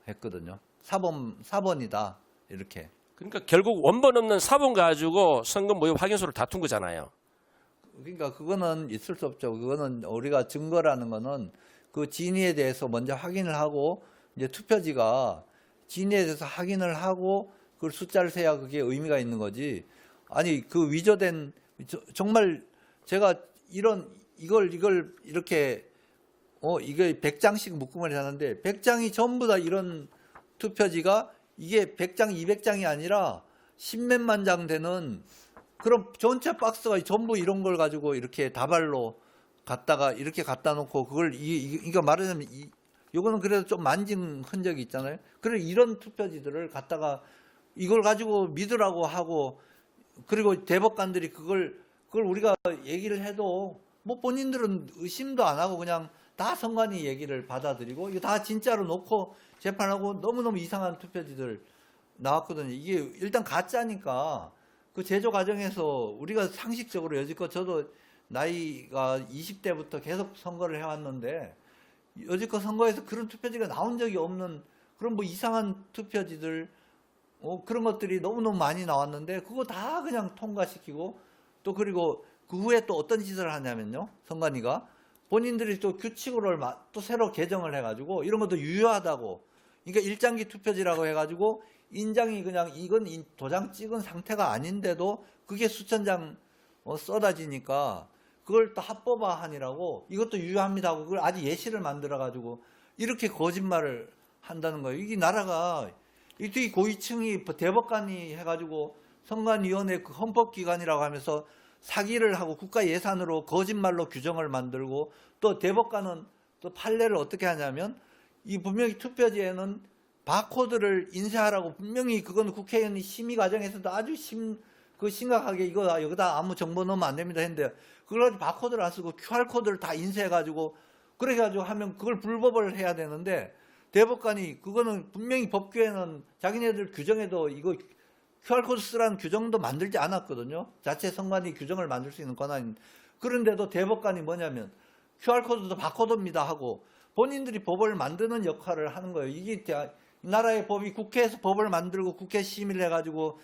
했거든요. 사본이다 이렇게. 그러니까 결국 원본 없는 사본 가지고 선거 모의 확인서를 다툰 거잖아요. 그러니까 그거는 있을 수 없죠. 그거는 우리가 증거라는 거는 그 진위에 대해서 먼저 확인을 하고 이제 투표지가 진위에 대해서 확인을 하고 그걸 숫자를 세야 그게 의미가 있는 거지. 아니 그 위조된 정말 제가 이걸 이렇게 이게 100장씩 묶음을 하는데 100장이 전부 다 이런 투표지가 이게 100장, 200장이 아니라 10몇만 장 되는 그런 전체 박스가 전부 이런 걸 가지고 이렇게 다발로 갖다가 이렇게 갖다 놓고 그걸 이거 말하자면 요거는 그래도 좀 만진 흔적이 있잖아요. 그래 이런 투표지들을 갖다가 이걸 가지고 믿으라고 하고 그리고 대법관들이 그걸 우리가 얘기를 해도 뭐 본인들은 의심도 안 하고 그냥 다 선관위 얘기를 받아들이고 이거 다 진짜로 놓고 재판하고 너무너무 이상한 투표지들 나왔거든요. 이게 일단 가짜니까 그 제조 과정에서 우리가 상식적으로 여지껏 저도 나이가 20대부터 계속 선거를 해왔는데 여지껏 선거에서 그런 투표지가 나온 적이 없는 그런 뭐 이상한 투표지들 그런 것들이 너무너무 많이 나왔는데 그거 다 그냥 통과시키고 또 그리고 그 후에 또 어떤 짓을 하냐면요. 선관위가 본인들이 또 규칙으로 또 새로 개정을 해가지고 이런 것도 유효하다고 그러니까 일장기 투표지라고 해가지고 인장이 그냥 이건 도장 찍은 상태가 아닌데도 그게 수천 장 쏟아지니까 그걸 또 합법화하니라고 이것도 유효합니다 하고 그걸 아주 예시를 만들어가지고 이렇게 거짓말을 한다는 거예요. 이게 나라가 이 고위층이 대법관이 해가지고 선관위원회 그 헌법기관이라고 하면서 사기를 하고 국가 예산으로 거짓말로 규정을 만들고 또 대법관은 또 판례를 어떻게 하냐면 이 분명히 투표지에는 바코드를 인쇄하라고 분명히 그건 국회의원이 심의 과정에서도 아주 심각하게 이거 여기다 아무 정보 넣으면 안 됩니다 했는데 그걸 가지고 바코드를 안 쓰고 QR코드를 다 인쇄해가지고 그래가지고 하면 그걸 불법을 해야 되는데 대법관이 그거는 분명히 법규에는 자기네들 규정에도 이거 QR코드 쓰라는 규정도 만들지 않았거든요. 자체 선관위 규정을 만들 수 있는 권한이. 그런데도 대법관이 뭐냐면 QR코드도 바코드입니다 하고 본인들이 법을 만드는 역할을 하는 거예요. 이게 나라의 법이 국회에서 법을 만들고 국회 심의를 해가지고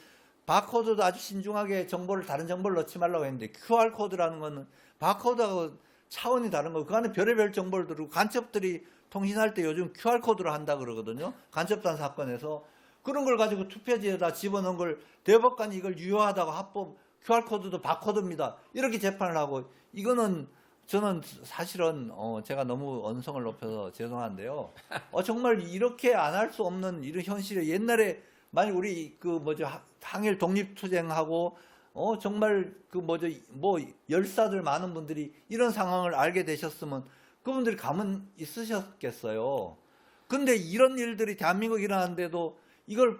바코드도 아주 신중하게 다른 정보를 넣지 말라고 했는데 QR코드라는 거는 바코드하고 차원이 다른 거고 그 안에 별의별 정보를 들고 간첩들이 통신할 때 요즘 QR코드로 한다 그러거든요. 간첩단 사건에서. 그런 걸 가지고 투표지에다 집어넣은 걸 대법관이 이걸 유효하다고 합법 QR코드도 바코드입니다. 이렇게 재판을 하고 이거는 저는 사실은 제가 너무 언성을 높여서 죄송한데요. 정말 이렇게 안 할 수 없는 이런 현실에 옛날에 만약 우리 항일 독립투쟁하고 정말 열사들 많은 분들이 이런 상황을 알게 되셨으면 그분들이 가만 있으셨겠어요. 근데 이런 일들이 대한민국에 일어나는데도 이걸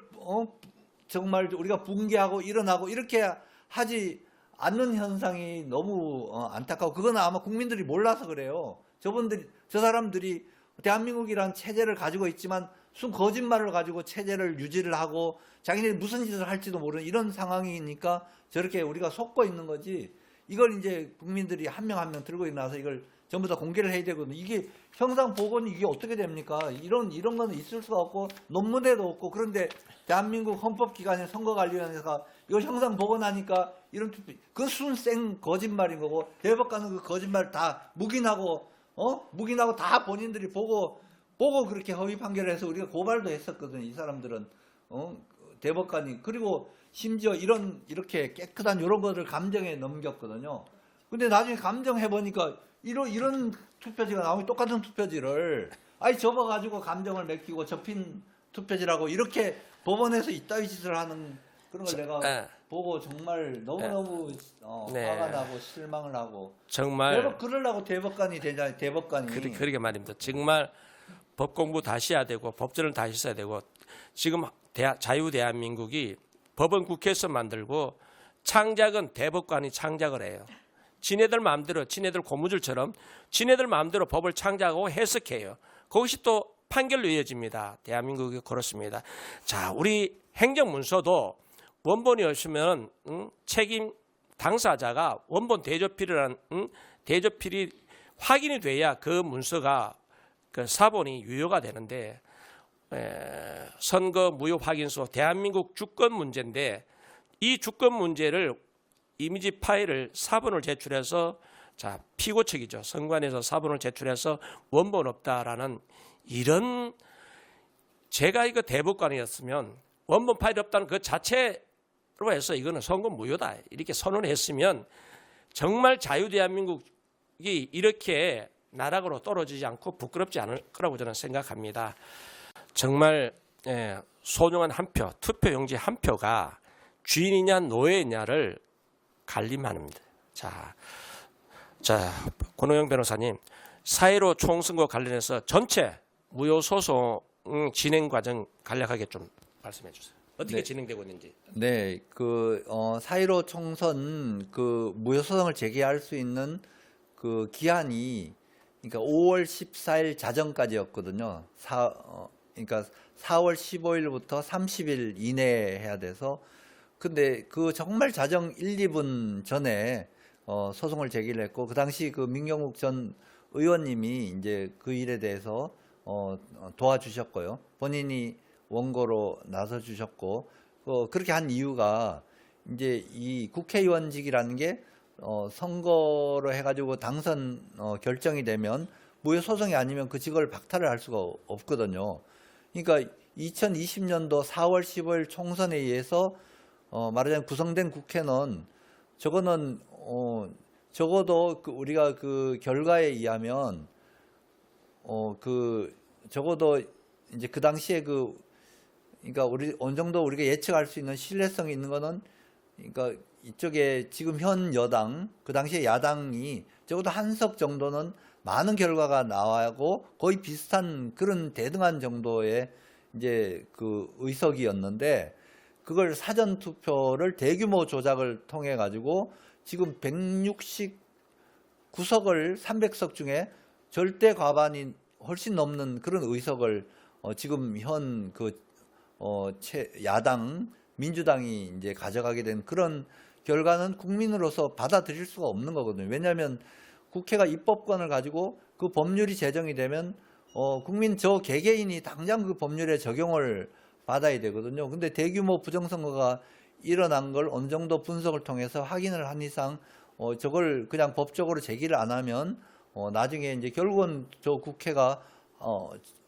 정말 우리가 붕괴하고 일어나고 이렇게 하지 않는 현상이 너무 안타까워. 그거는 아마 국민들이 몰라서 그래요. 저 사람들이 대한민국이란 체제를 가지고 있지만 순 거짓말을 가지고 체제를 유지를 하고 자기네들이 무슨 짓을 할지도 모르는 이런 상황이니까 저렇게 우리가 속고 있는 거지. 이걸 이제 국민들이 한 명 한 명 들고 일어나서 이걸 전부 다 공개를 해야 되거든요. 이게 형상 복원이 이게 어떻게 됩니까? 이런 거는 있을 수가 없고 논문에도 없고. 그런데 대한민국 헌법기관의 선거관리위원회가 이걸 형상 복원하니까 이런 투표, 그 순생 거짓말인 거고, 대법관은 그 거짓말 다 묵인하고 묵인하고 다 본인들이 보고 그렇게 허위 판결을 해서 우리가 고발도 했었거든요. 이 사람들은 대법관이. 그리고 심지어 이렇게 깨끗한 이런 것을 감정에 넘겼거든요. 근데 나중에 감정해 보니까 이런 투표지가 나오면 똑같은 투표지를 접어가지고 감정을 맡기고 접힌 투표지라고 이렇게 법원에서 이따위 짓을 하는 그런 걸 내가 보고 정말 너무너무 네. 화가 나고 실망을 하고. 정말 그러려고 대법관이 되잖아요. 대법관이. 그러게 말입니다. 정말 법 공부 다시 해야 되고 법전을 다시 써야 되고, 지금 자유 대한민국이 법은 국회에서 만들고 창작은 대법관이 창작을 해요. 지네들 마음대로, 지네들 고무줄처럼 지네들 마음대로 법을 창작하고 해석해요. 그것이 또 판결로 이어집니다. 대한민국이 그렇습니다. 자, 우리 행정문서도 원본이 없으면 책임 당사자가 원본 대조필이라는 대조필이 확인이 돼야 그 문서가 그 사본이 유효가 되는데, 선거 무효 확인서 대한민국 주권 문제인데, 이 주권 문제를 이미지 파일을 사본을 제출해서, 자, 피고 측이죠. 선관위에서 사본을 제출해서 원본 없다라는, 이런, 제가 이거 대법관이었으면 원본 파일이 없다는 그 자체로 해서 이거는 선거 무효다 이렇게 선언했으면 정말 자유 대한민국이 이렇게 나락으로 떨어지지 않고 부끄럽지 않을 거라고 저는 생각합니다. 정말 소중한 한 표, 투표용지 한 표가 주인이냐 노예냐를 갈림합니다. 자, 권호영 변호사님, 4.15 총선과 관련해서 전체 무효 소송 진행 과정 간략하게 좀 말씀해 주세요. 어떻게 네. 진행되고 있는지. 네, 4.15 총선 그 무효 소송을 제기할 수 있는 그 기한이, 그러니까 5월 14일 자정까지였거든요. 그러니까 4월 15일부터 30일 이내에 해야 돼서, 근데 그 정말 자정 1, 2분 전에 소송을 제기를 했고, 그 당시 그 민경욱 전 의원님이 이제 그 일에 대해서 도와주셨고요. 본인이 원고로 나서 주셨고, 그렇게 한 이유가 이제 이 국회의원직이라는 게 선거로 해가지고 당선 결정이 되면 무효 소송이 아니면 그 직을 박탈을 할 수가 없거든요. 그러니까 2020년도 4월 15일 총선에 의해서 말하자면 구성된 국회는 저거는 적어도 우리가 그 결과에 의하면 적어도 이제 그 당시에 그러니까 우리 어느 정도 우리가 예측할 수 있는 신뢰성이 있는 거는, 그러니까 이쪽에 지금 현 여당, 그 당시에 야당이 적어도 한석 정도는 많은 결과가 나와고 거의 비슷한 그런 대등한 정도의 이제 그 의석이었는데, 그걸 사전 투표를 대규모 조작을 통해 가지고 지금 169석을 300석 중에 절대 과반이 훨씬 넘는 그런 의석을 지금 현 야당 민주당이 이제 가져가게 된 그런 결과는 국민으로서 받아들일 수가 없는 거거든요. 왜냐하면 국회가 입법권을 가지고 그 법률이 제정이 되면 국민 저 개개인이 당장 그 법률에 적용을 받아야 되거든요. 근데 대규모 부정선거가 일어난 걸 어느 정도 분석을 통해서 확인을 한 이상 저걸 그냥 법적으로 제기를 안 하면 나중에 이제 결국은 저 국회가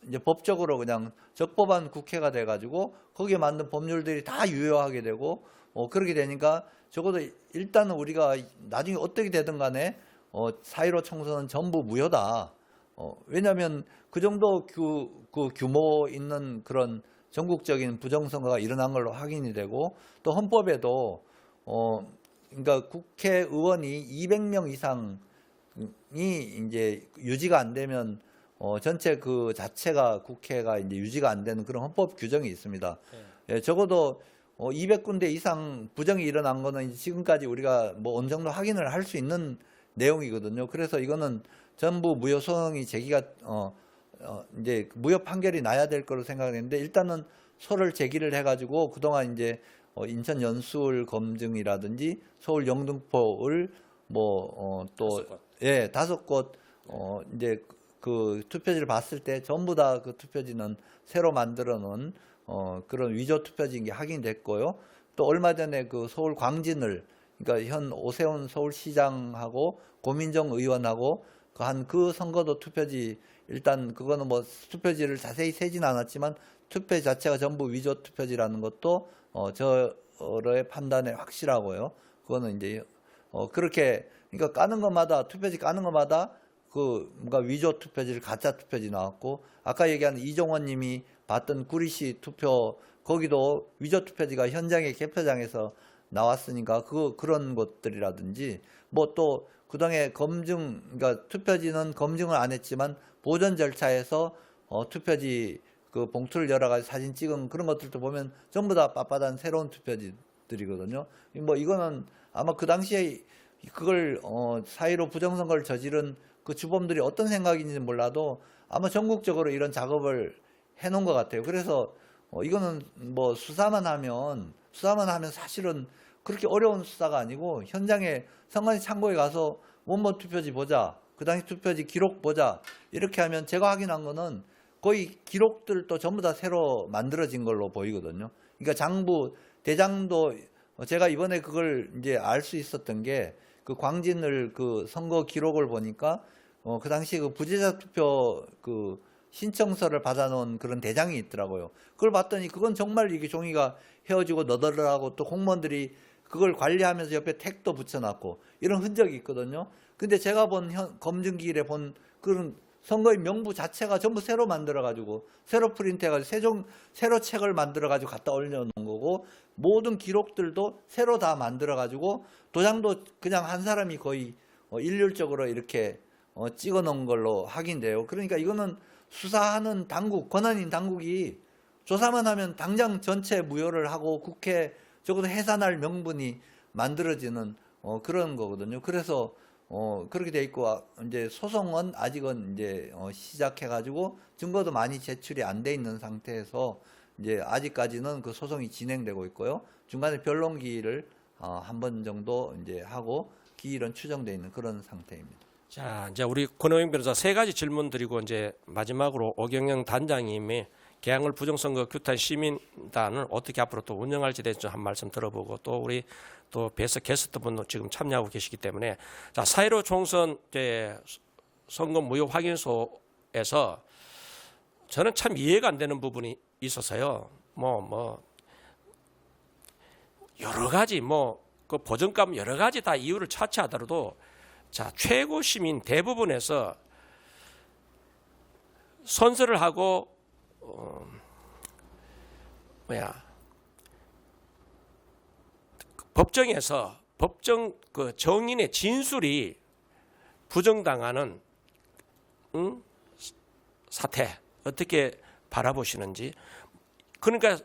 이제 법적으로 그냥 적법한 국회가 돼가지고 거기에 맞는 법률들이 다 유효하게 되고 그렇게 되니까 적어도 일단은 우리가 나중에 어떻게 되든 간에 4.15 총선은 전부 무효다. 왜냐하면 그 정도 그 규모 있는 그런 전국적인 부정선거가 일어난 걸로 확인이 되고, 또 헌법에도 그러니까 국회의원이 200명 이상이 이제 유지가 안 되면 전체 그 자체가 국회가 이제 유지가 안 되는 그런 헌법 규정이 있습니다. 예, 적어도 200군데 이상 부정이 일어난 거는 이제 지금까지 우리가 뭐 어느 정도 확인을 할 수 있는 내용이거든요. 그래서 이거는 전부 무효 소송이 제기가 이제 무효 판결이 나야 될 거로 생각했는데 일단은 소를 제기를 해가지고 그동안 이제 인천 연수울 검증이라든지 서울 영등포을 또 5곳 이제 그 투표지를 봤을 때 전부 다 그 투표지는 새로 만들어 놓은 그런 위조 투표지인 게 확인됐고요. 또 얼마 전에 그 서울 광진을 그러니까 현 오세훈 서울시장하고 고민정 의원하고 그 선거도 투표지 일단 그거는 뭐 투표지를 자세히 세진 않았지만 투표 자체가 전부 위조 투표지라는 것도 저의 판단에 확실하고요. 그거는 이제 그렇게 그러니까 까는 것마다 투표지 까는 것마다 그 뭔가 위조 투표지를 가짜 투표지 나왔고 아까 얘기한 이종원 님이 봤던 구리시 투표 거기도 위조 투표지가 현장의 개표장에서 나왔으니까 그런 것들이라든지 뭐 또 그동안에 검증 그러니까 투표지는 검증을 안 했지만 보존 절차에서 투표지 그 봉투를 열어가지고 사진 찍은 그런 것들도 보면 전부 다 빳빳한 새로운 투표지들이거든요. 뭐 이거는 아마 그 당시에 그걸 4.15 부정선거를 저지른 그 주범들이 어떤 생각인지는 몰라도 아마 전국적으로 이런 작업을 해놓은 것 같아요. 그래서 이거는 뭐 수사만 하면 사실은 그렇게 어려운 수사가 아니고 현장에 선관위 창고에 가서 원본 투표지 보자, 그 당시 투표지 기록 보자 이렇게 하면 제가 확인한 거는 거의 기록들도 전부 다 새로 만들어진 걸로 보이거든요. 그러니까 장부 대장도 제가 이번에 그걸 이제 알 수 있었던 게 그 광진을 그 선거 기록을 보니까 그 당시 그 부재자 투표 그 신청서를 받아놓은 그런 대장이 있더라고요. 그걸 봤더니 그건 정말 이게 종이가 헤어지고 너덜너덜하고 또 공무원들이 그걸 관리하면서 옆에 택도 붙여놨고 이런 흔적이 있거든요. 근데 제가 본 검증기일에 본 그런 선거의 명부 자체가 전부 새로 만들어가지고 새로 프린트해가지고 새로 책을 만들어가지고 갖다 올려놓은 거고 모든 기록들도 새로 다 만들어가지고 도장도 그냥 한 사람이 거의 일률적으로 이렇게 찍어놓은 걸로 확인돼요. 그러니까 이거는 수사하는 당국, 권한인 당국이 조사만 하면 당장 전체 무효를 하고 국회 적어도 해산할 명분이 만들어지는 그런 거거든요. 그래서 그렇게 돼 있고 이제 소송은 아직은 이제 시작해가지고 증거도 많이 제출이 안 돼 있는 상태에서 이제 아직까지는 그 소송이 진행되고 있고요. 중간에 변론 기일을 한 번 정도 이제 하고 기일은 추정돼 있는 그런 상태입니다. 자, 이제 우리 권호영 변호사 세 가지 질문 드리고 이제 마지막으로 오경영 단장님이 개항을 부정선거 규탄 시민단을 어떻게 앞으로 또 운영할지 대해서 한 말씀 들어보고 또 우리 또 게스트분도 지금 참여하고 계시기 때문에 자, 4.15 총선 선거 무효 확인소에서 저는 참 이해가 안 되는 부분이 있어서요. 여러 가지 그 보정감 여러 가지 다 이유를 차치하더라도 자, 최고 시민 대부분에서 선서를 하고 법정에서 법정 그 정인의 진술이 부정당하는 사태 어떻게 바라보시는지. 그러니까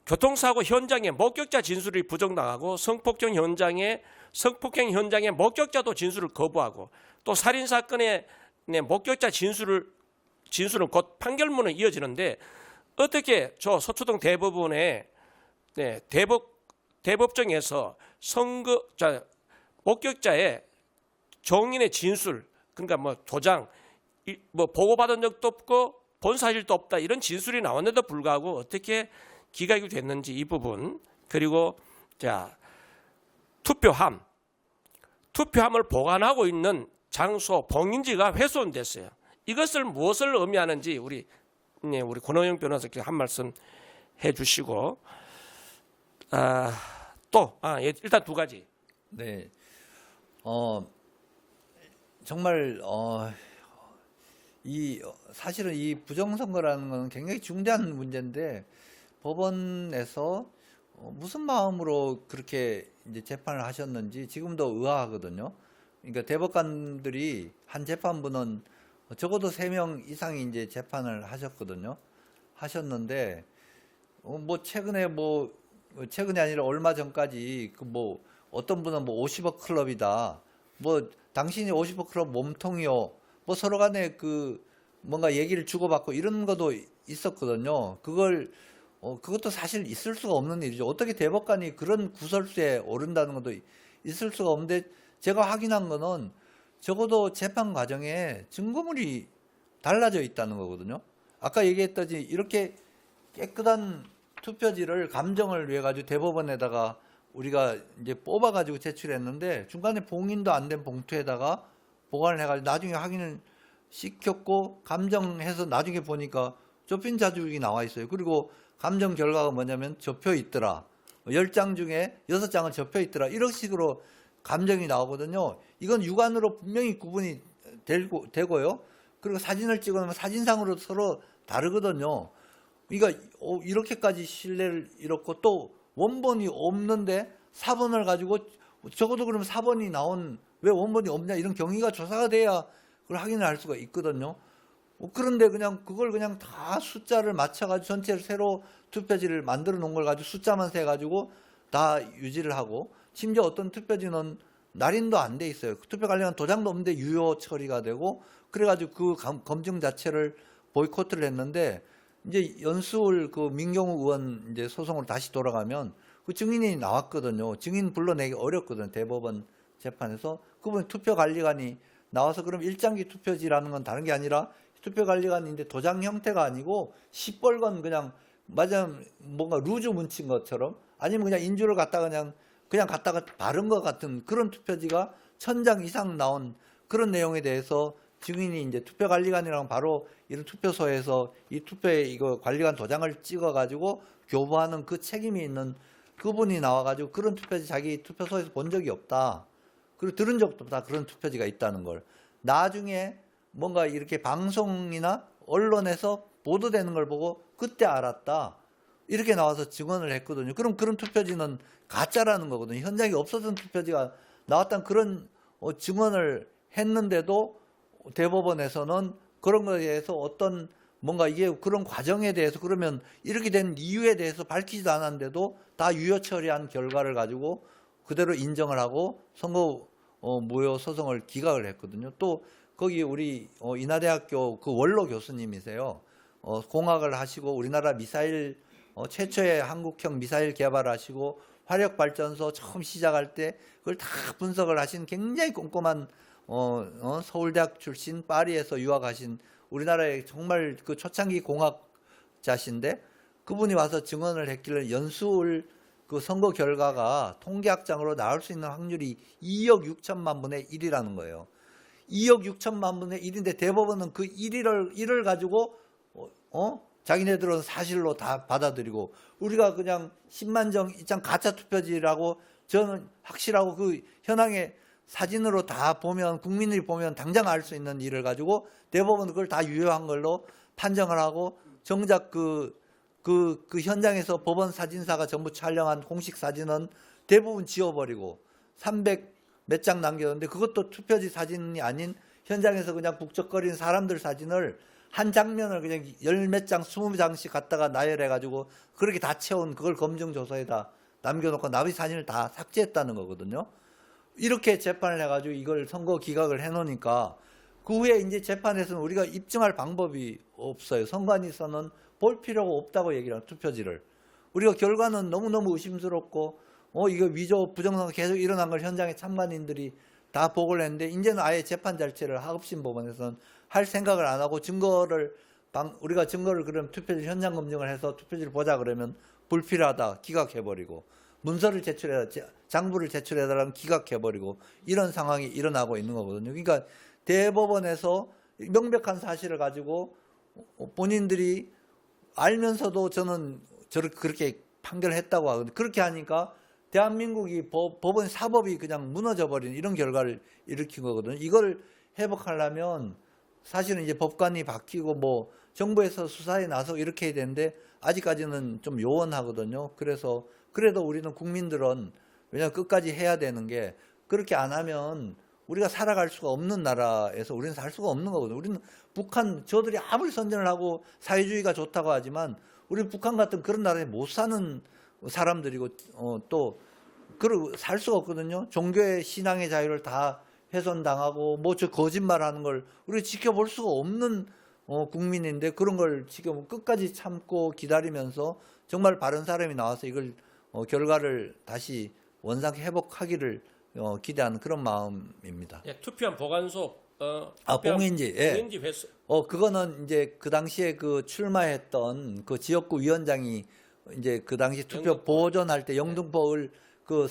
교통사고 현장에 목격자 진술이 부정당하고 성폭행 현장의 목격자도 진술을 거부하고 또 살인 사건의 목격자 진술은 곧 판결문은 이어지는데 어떻게 저 서초동 대법원의 대법정에서 목격자의 정인의 진술 그러니까 도장 보고받은 적도 없고 본 사실도 없다 이런 진술이 나왔는데도 불구하고 어떻게 기각이 됐는지 이 부분 그리고 자 투표함을 보관하고 있는 장소 봉인지가 훼손됐어요. 이것을 무엇을 의미하는지 우리 권호영 변호사께 한 말씀 해주시고 일단 두 가지. 네, 정말 사실은 이 부정선거라는 건 굉장히 중대한 문제인데 법원에서 무슨 마음으로 그렇게 이제 재판을 하셨는지 지금도 의아하거든요. 그러니까 대법관들이 한 재판부는 적어도 3명 이상이 이제 재판을 하셨는데 최근에 아니라 얼마 전까지 어떤 분은 50억 클럽이다. 당신이 50억 클럽 몸통이요. 서로 간에 뭔가 얘기를 주고받고 이런 것도 있었거든요. 그것도 사실 있을 수가 없는 일이죠. 어떻게 대법관이 그런 구설수에 오른다는 것도 있을 수가 없는데 제가 확인한 거는 적어도 재판 과정에 증거물이 달라져 있다는 거거든요. 아까 얘기했듯이 이렇게 깨끗한 투표지를 감정을 위해 가지고 대법원에다가 우리가 이제 뽑아 가지고 제출했는데 중간에 봉인도 안 된 봉투에다가 보관을 해가지고 나중에 확인을 시켰고 감정해서 나중에 보니까 좁힌 자주국이 나와 있어요. 그리고 감정 결과가 뭐냐면 접혀 있더라. 10장 중에 6장은 접혀 있더라. 이런 식으로 감정이 나오거든요. 이건 육안으로 분명히 구분이 되고요. 그리고 사진을 찍어놓으면 사진상으로 서로 다르거든요. 그러니까 이렇게까지 신뢰를 잃었고 또 원본이 없는데 사본을 가지고 적어도 그러면 사본이 나온 왜 원본이 없냐 이런 경위가 조사가 돼야 그걸 확인을 할 수가 있거든요. 그런데 그냥 그걸 그냥 다 숫자를 맞춰가지고 전체를 새로 투표지를 만들어 놓은 걸 가지고 숫자만 세가지고 다 유지를 하고 심지어 어떤 투표지는 날인도 안 돼 있어요. 투표 관련 도장도 없는데 유효 처리가 되고 그래가지고 그 검증 자체를 보이콧을 했는데 이제 연수울 그 민경우 의원 이제 소송으로 다시 돌아가면 그 증인이 나왔거든요. 증인 불러내기 어렵거든요. 대법원 재판에서 그분 투표관리관이 나와서 그럼 일장기 투표지라는 건 다른 게 아니라 투표관리관인데 도장 형태가 아니고 시뻘건 그냥 맞아 뭔가 루즈 뭉친 것처럼 아니면 그냥 인주를 갖다가 그냥 갖다가 바른 것 같은 그런 투표지가 1000장 이상 나온 그런 내용에 대해서 증인이 이제 투표관리관이랑 바로 이런 투표소에서 이 투표에 이거 관리관 도장을 찍어가지고 교부하는 그 책임이 있는 그분이 나와가지고 그런 투표지 자기 투표소에서 본 적이 없다. 그리고 들은 적도 없다. 그런 투표지가 있다는 걸. 나중에 뭔가 이렇게 방송이나 언론에서 보도되는 걸 보고 그때 알았다. 이렇게 나와서 증언을 했거든요. 그럼 그런 투표지는 가짜라는 거거든요. 현장에 없었던 투표지가 나왔다는 그런 증언을 했는데도 대법원에서는 그런 거에 대해서 어떤 뭔가 이게 그런 과정에 대해서 그러면 이렇게 된 이유에 대해서 밝히지도 않았는데도 다 유효 처리한 결과를 가지고 그대로 인정을 하고 선거 무효 소송을 기각을 했거든요. 또 거기 우리 인하대학교 그 원로 교수님이세요. 공학을 하시고 우리나라 미사일 최초의 한국형 미사일 개발하시고 화력발전소 처음 시작할 때 그걸 다 분석을 하신 굉장히 꼼꼼한 서울대학 출신 파리에서 유학하신 우리나라의 정말 그 초창기 공학자신데 그분이 와서 증언을 했길래 연수울 그 선거 결과가 통계학장으로 나올 수 있는 확률이 2억 6천만 분의 1이라는 거예요. 2억 6천만 분의 1인데 대법원은 그 1을 가지고 자기네들은 사실로 다 받아들이고 우리가 그냥 10만 장 이장 가짜 투표지라고 저는 확실하고 그 현황의 사진으로 다 보면 국민들이 보면 당장 알 수 있는 일을 가지고 대법원은 그걸 다 유효한 걸로 판정을 하고 정작 그 현장에서 법원 사진사가 전부 촬영한 공식 사진은 대부분 지워버리고 300 몇 장 남겼는데 그것도 투표지 사진이 아닌 현장에서 그냥 북적거리는 사람들 사진을 한 장면을 그냥 10몇 장, 20장씩 갖다가 나열해가지고 그렇게 다 채운 그걸 검증조서에다 남겨놓고 나머지 사진을 다 삭제했다는 거거든요. 이렇게 재판을 해가지고 이걸 선거 기각을 해놓으니까 그 후에 이제 재판에서는 우리가 입증할 방법이 없어요. 선관위에서는 볼 필요가 없다고 얘기를 해요. 투표지를. 우리가 결과는 너무너무 의심스럽고 이거 위조 부정선거 계속 일어난 걸 현장의 참관인들이 다 보고를 했는데 이제는 아예 재판 자체를 하급심 법원에서는 할 생각을 안 하고 우리가 증거를 그럼 투표지 현장 검증을 해서 투표지를 보자 그러면 불필요하다 기각해버리고 문서를 장부를 제출해달라면 기각해버리고 이런 상황이 일어나고 있는 거거든요. 그러니까 대법원에서 명백한 사실을 가지고 본인들이 알면서도 저는 그렇게 판결했다고 하거든요. 그렇게 하니까 대한민국이 법원 사법이 그냥 무너져 버리는 이런 결과를 일으킨 거거든요. 이걸 회복하려면 사실은 이제 법관이 바뀌고 뭐 정부에서 수사에 나서 이렇게 해야 되는데 아직까지는 좀 요원하거든요. 그래서 그래도 우리는 국민들은 왜냐하면 끝까지 해야 되는 게 그렇게 안 하면 우리가 살아갈 수가 없는 나라에서 우리는 살 수가 없는 거거든요. 우리는 북한 저들이 아무리 선전을 하고 사회주의가 좋다고 하지만 우리는 북한 같은 그런 나라에 못 사는 사람들이고 또 그리고 살 수가 없거든요. 종교의 신앙의 자유를 다 훼손당하고 뭐 저 거짓말하는 걸 우리 지켜볼 수가 없는 국민인데 그런 걸 지금 끝까지 참고 기다리면서 정말 바른 사람이 나와서 이걸 결과를 다시 원상 회복하기를 기대하는 그런 마음입니다. 예, 투표한 보관소 봉인지, 예. 봉인지 회수. 그거는 이제 그 당시에 그 출마했던 그 지역구 위원장이 이제 그 당시 투표 영등포. 보존할 때 영등포을 그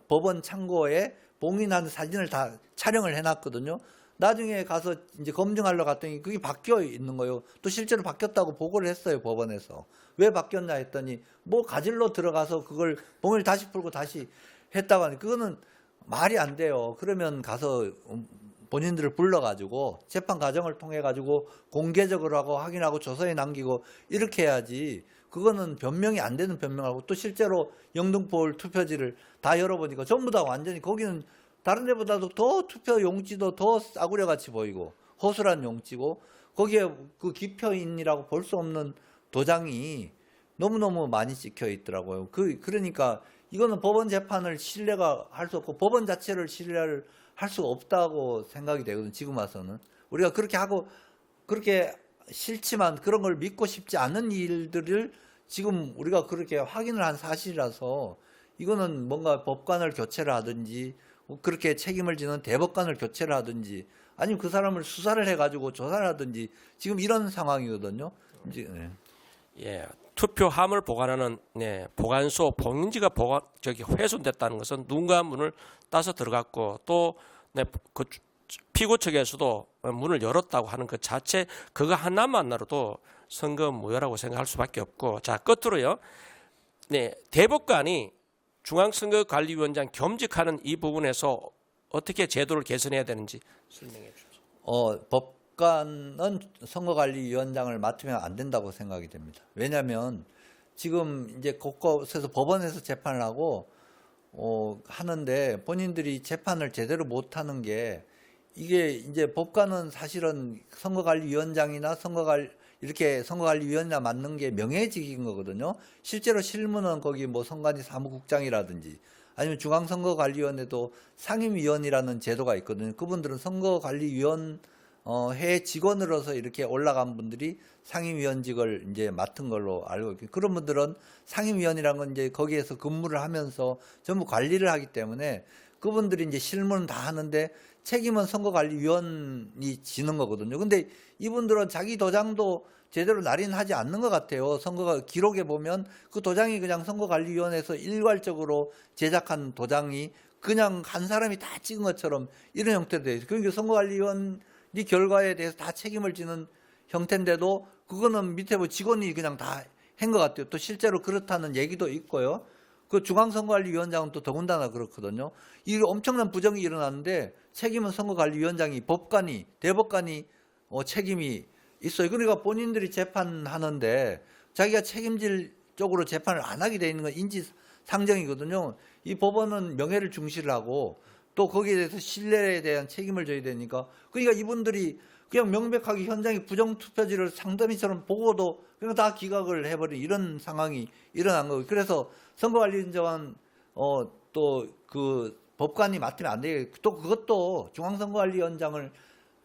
법원 창고에 봉인한 사진을 다 촬영을 해놨거든요. 나중에 가서 이제 검증하러 갔더니 그게 바뀌어 있는 거예요. 또 실제로 바뀌었다고 보고를 했어요, 법원에서. 왜 바뀌었냐 했더니 뭐 가질러 들어가서 그걸 봉인을 다시 풀고 다시 했다고 하니 그거는 말이 안 돼요. 그러면 가서 본인들을 불러가지고 재판 과정을 통해 가지고 공개적으로 하고 확인하고 조서에 남기고 이렇게 해야지. 그거는 변명이 안 되는 변명하고 또 실제로 영등포 투표지를 다 열어보니까 전부 다 완전히 거기는 다른 데보다도 더 투표 용지도 더 싸구려 같이 보이고 허술한 용지고 거기에 그 기표인이라고 볼 수 없는 도장이 너무너무 많이 찍혀 있더라고요. 그러니까 이거는 법원 재판을 신뢰가 할 수 없고 법원 자체를 신뢰를 할 수가 없다고 생각이 되거든요. 지금 와서는. 우리가 그렇게 하고 그렇게 싫지만 그런 걸 믿고 싶지 않은 일들을 지금 우리가 그렇게 확인을 한 사실이라서 이거는 뭔가 법관을 교체를 하든지 그렇게 책임을 지는 대법관을 교체를 하든지 아니면 그 사람을 수사를 해가지고 조사를 하든지 지금 이런 상황이거든요. 이제, 네. 예, 투표함을 보관하는 보관소 봉인지가 훼손됐다는 것은 누군가 문을 따서 들어갔고 또 그 피고 측에서도 문을 열었다고 하는 그 자체 그거 하나만으로도 선거 무효라고 생각할 수밖에 없고 자 끝으로요. 대법관이 중앙선거관리위원장 겸직하는 이 부분에서 어떻게 제도를 개선해야 되는지 설명해 주십시오. 법관은 선거관리위원장을 맡으면 안 된다고 생각이 됩니다. 왜냐하면 지금 이제 곳곳에서 법원에서 재판을 하고 하는데 본인들이 재판을 제대로 못하는 게 이게 이제 법관은 사실은 선거관리위원장이나 이렇게 선거관리위원장 맡는 게 명예직인 거거든요. 실제로 실무는 거기 뭐 선관위 사무국장이라든지 아니면 중앙선거관리위원회도 상임위원이라는 제도가 있거든요. 그분들은 선거관리위원 회 직원으로서 이렇게 올라간 분들이 상임위원직을 이제 맡은 걸로 알고 있고 그런 분들은 상임위원이라는 건 이제 거기에서 근무를 하면서 전부 관리를 하기 때문에 그분들이 이제 실무는 다 하는데 책임은 선거관리위원이 지는 거거든요. 근데 이분들은 자기 도장도 제대로 날인하지 않는 것 같아요. 선거가 기록에 보면 그 도장이 그냥 선거관리위원회에서 일괄적으로 제작한 도장이 그냥 한 사람이 다 찍은 것처럼 이런 형태로 되어 있어요. 그러니까 선거관리위원이 결과에 대해서 다 책임을 지는 형태인데도 그거는 밑에 뭐 직원이 그냥 다 한 것 같아요. 또 실제로 그렇다는 얘기도 있고요. 그 중앙선거관리위원장은 또 더군다나 그렇거든요. 이 엄청난 부정이 일어났는데 책임은 선거관리위원장이 대법관이 책임이 있어요. 그러니까 본인들이 재판하는데 자기가 책임질 쪽으로 재판을 안 하게 돼 있는 건 인지상정이거든요. 이 법원은 명예를 중시를 하고 또 거기에 대해서 신뢰에 대한 책임을 져야 되니까 그러니까 이분들이 그냥 명백하게 현장에 부정투표지를 상더미처럼 보고도 그냥 다 기각을 해버린 이런 상황이 일어난 거예요. 그래서 선거관리위원장은 또 그 법관이 맡으면 안 되게 또 그것도 중앙선거관리위원장을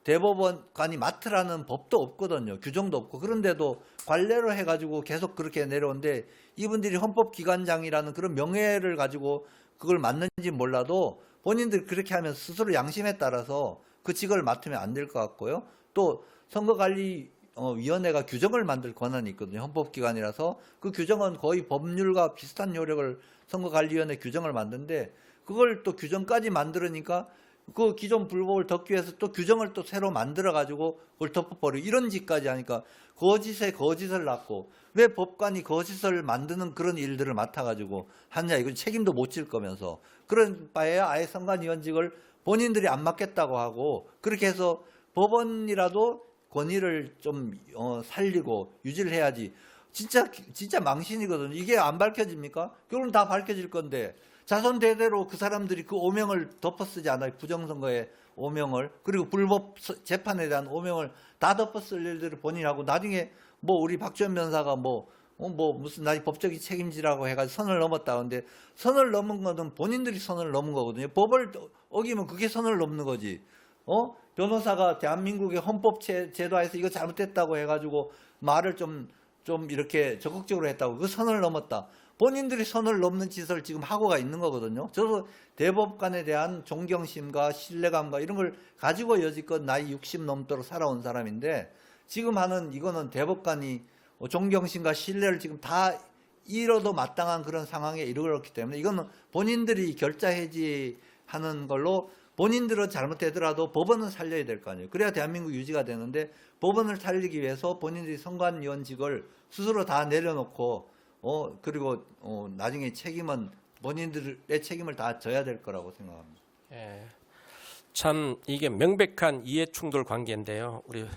대법원관이 맡으라는 법도 없거든요. 규정도 없고 그런데도 관례로 해가지고 계속 그렇게 내려오는데 이분들이 헌법기관장이라는 그런 명예를 가지고 그걸 맡는지 몰라도 본인들이 그렇게 하면 스스로 양심에 따라서 그 직을 맡으면 안 될 것 같고요. 또 선거관리위원회가 규정을 만들 권한이 있거든요. 헌법기관이라서 그 규정은 거의 법률과 비슷한 효력을 선거관리위원회 규정을 만드는데 그걸 또 규정까지 만들으니까 그 기존 불법을 덮기 위해서 또 규정을 또 새로 만들어 가지고 그걸 덮어버리고 이런 짓까지 하니까 거짓에 거짓을 낳고 왜 법관이 거짓을 만드는 그런 일들을 맡아가지고 하느냐 이건 책임도 못 질 거면서 그런 바에야 아예 선관위원직을 본인들이 안 맡겠다고 하고 그렇게 해서 법원이라도 권위를 좀 살리고 유지를 해야지 진짜 망신이거든요. 이게 안 밝혀집니까? 결국은 다 밝혀질 건데 자손 대대로 그 사람들이 그 오명을 덮어쓰지 않아요. 부정선거의 오명을 그리고 불법 재판에 대한 오명을 다 덮어쓸 일들을 본인이 하고 나중에 뭐 우리 박지원 변사가 무슨 나이 법적인 책임지라고 해가지고 선을 넘었다 근데 선을 넘은 거는 본인들이 선을 넘은 거거든요. 법을 어기면 그게 선을 넘는 거지. 변호사가 대한민국의 헌법 제도하에서 이거 잘못됐다고 해가지고 말을 좀 이렇게 적극적으로 했다고 그 선을 넘었다. 본인들이 선을 넘는 짓을 지금 하고가 있는 거거든요. 저도 대법관에 대한 존경심과 신뢰감과 이런 걸 가지고 여지껏 나이 60 넘도록 살아온 사람인데 지금 하는 이거는 대법관이 존경심과 신뢰를 지금 다 잃어도 마땅한 그런 상황에 이르렀기 때문에 이거는 본인들이 결자 해지하는 걸로 본인들은 잘못되더라도 법원은 살려야 될 거 아니에요. 그래야 대한민국 유지가 되는데 법원을 살리기 위해서 본인들이 선관위원직을 스스로 다 내려놓고 그리고 나중에 책임은 본인들의 책임을 다 져야 될 거라고 생각합니다. 참 이게 명백한 이해 충돌 관계인데요. 우리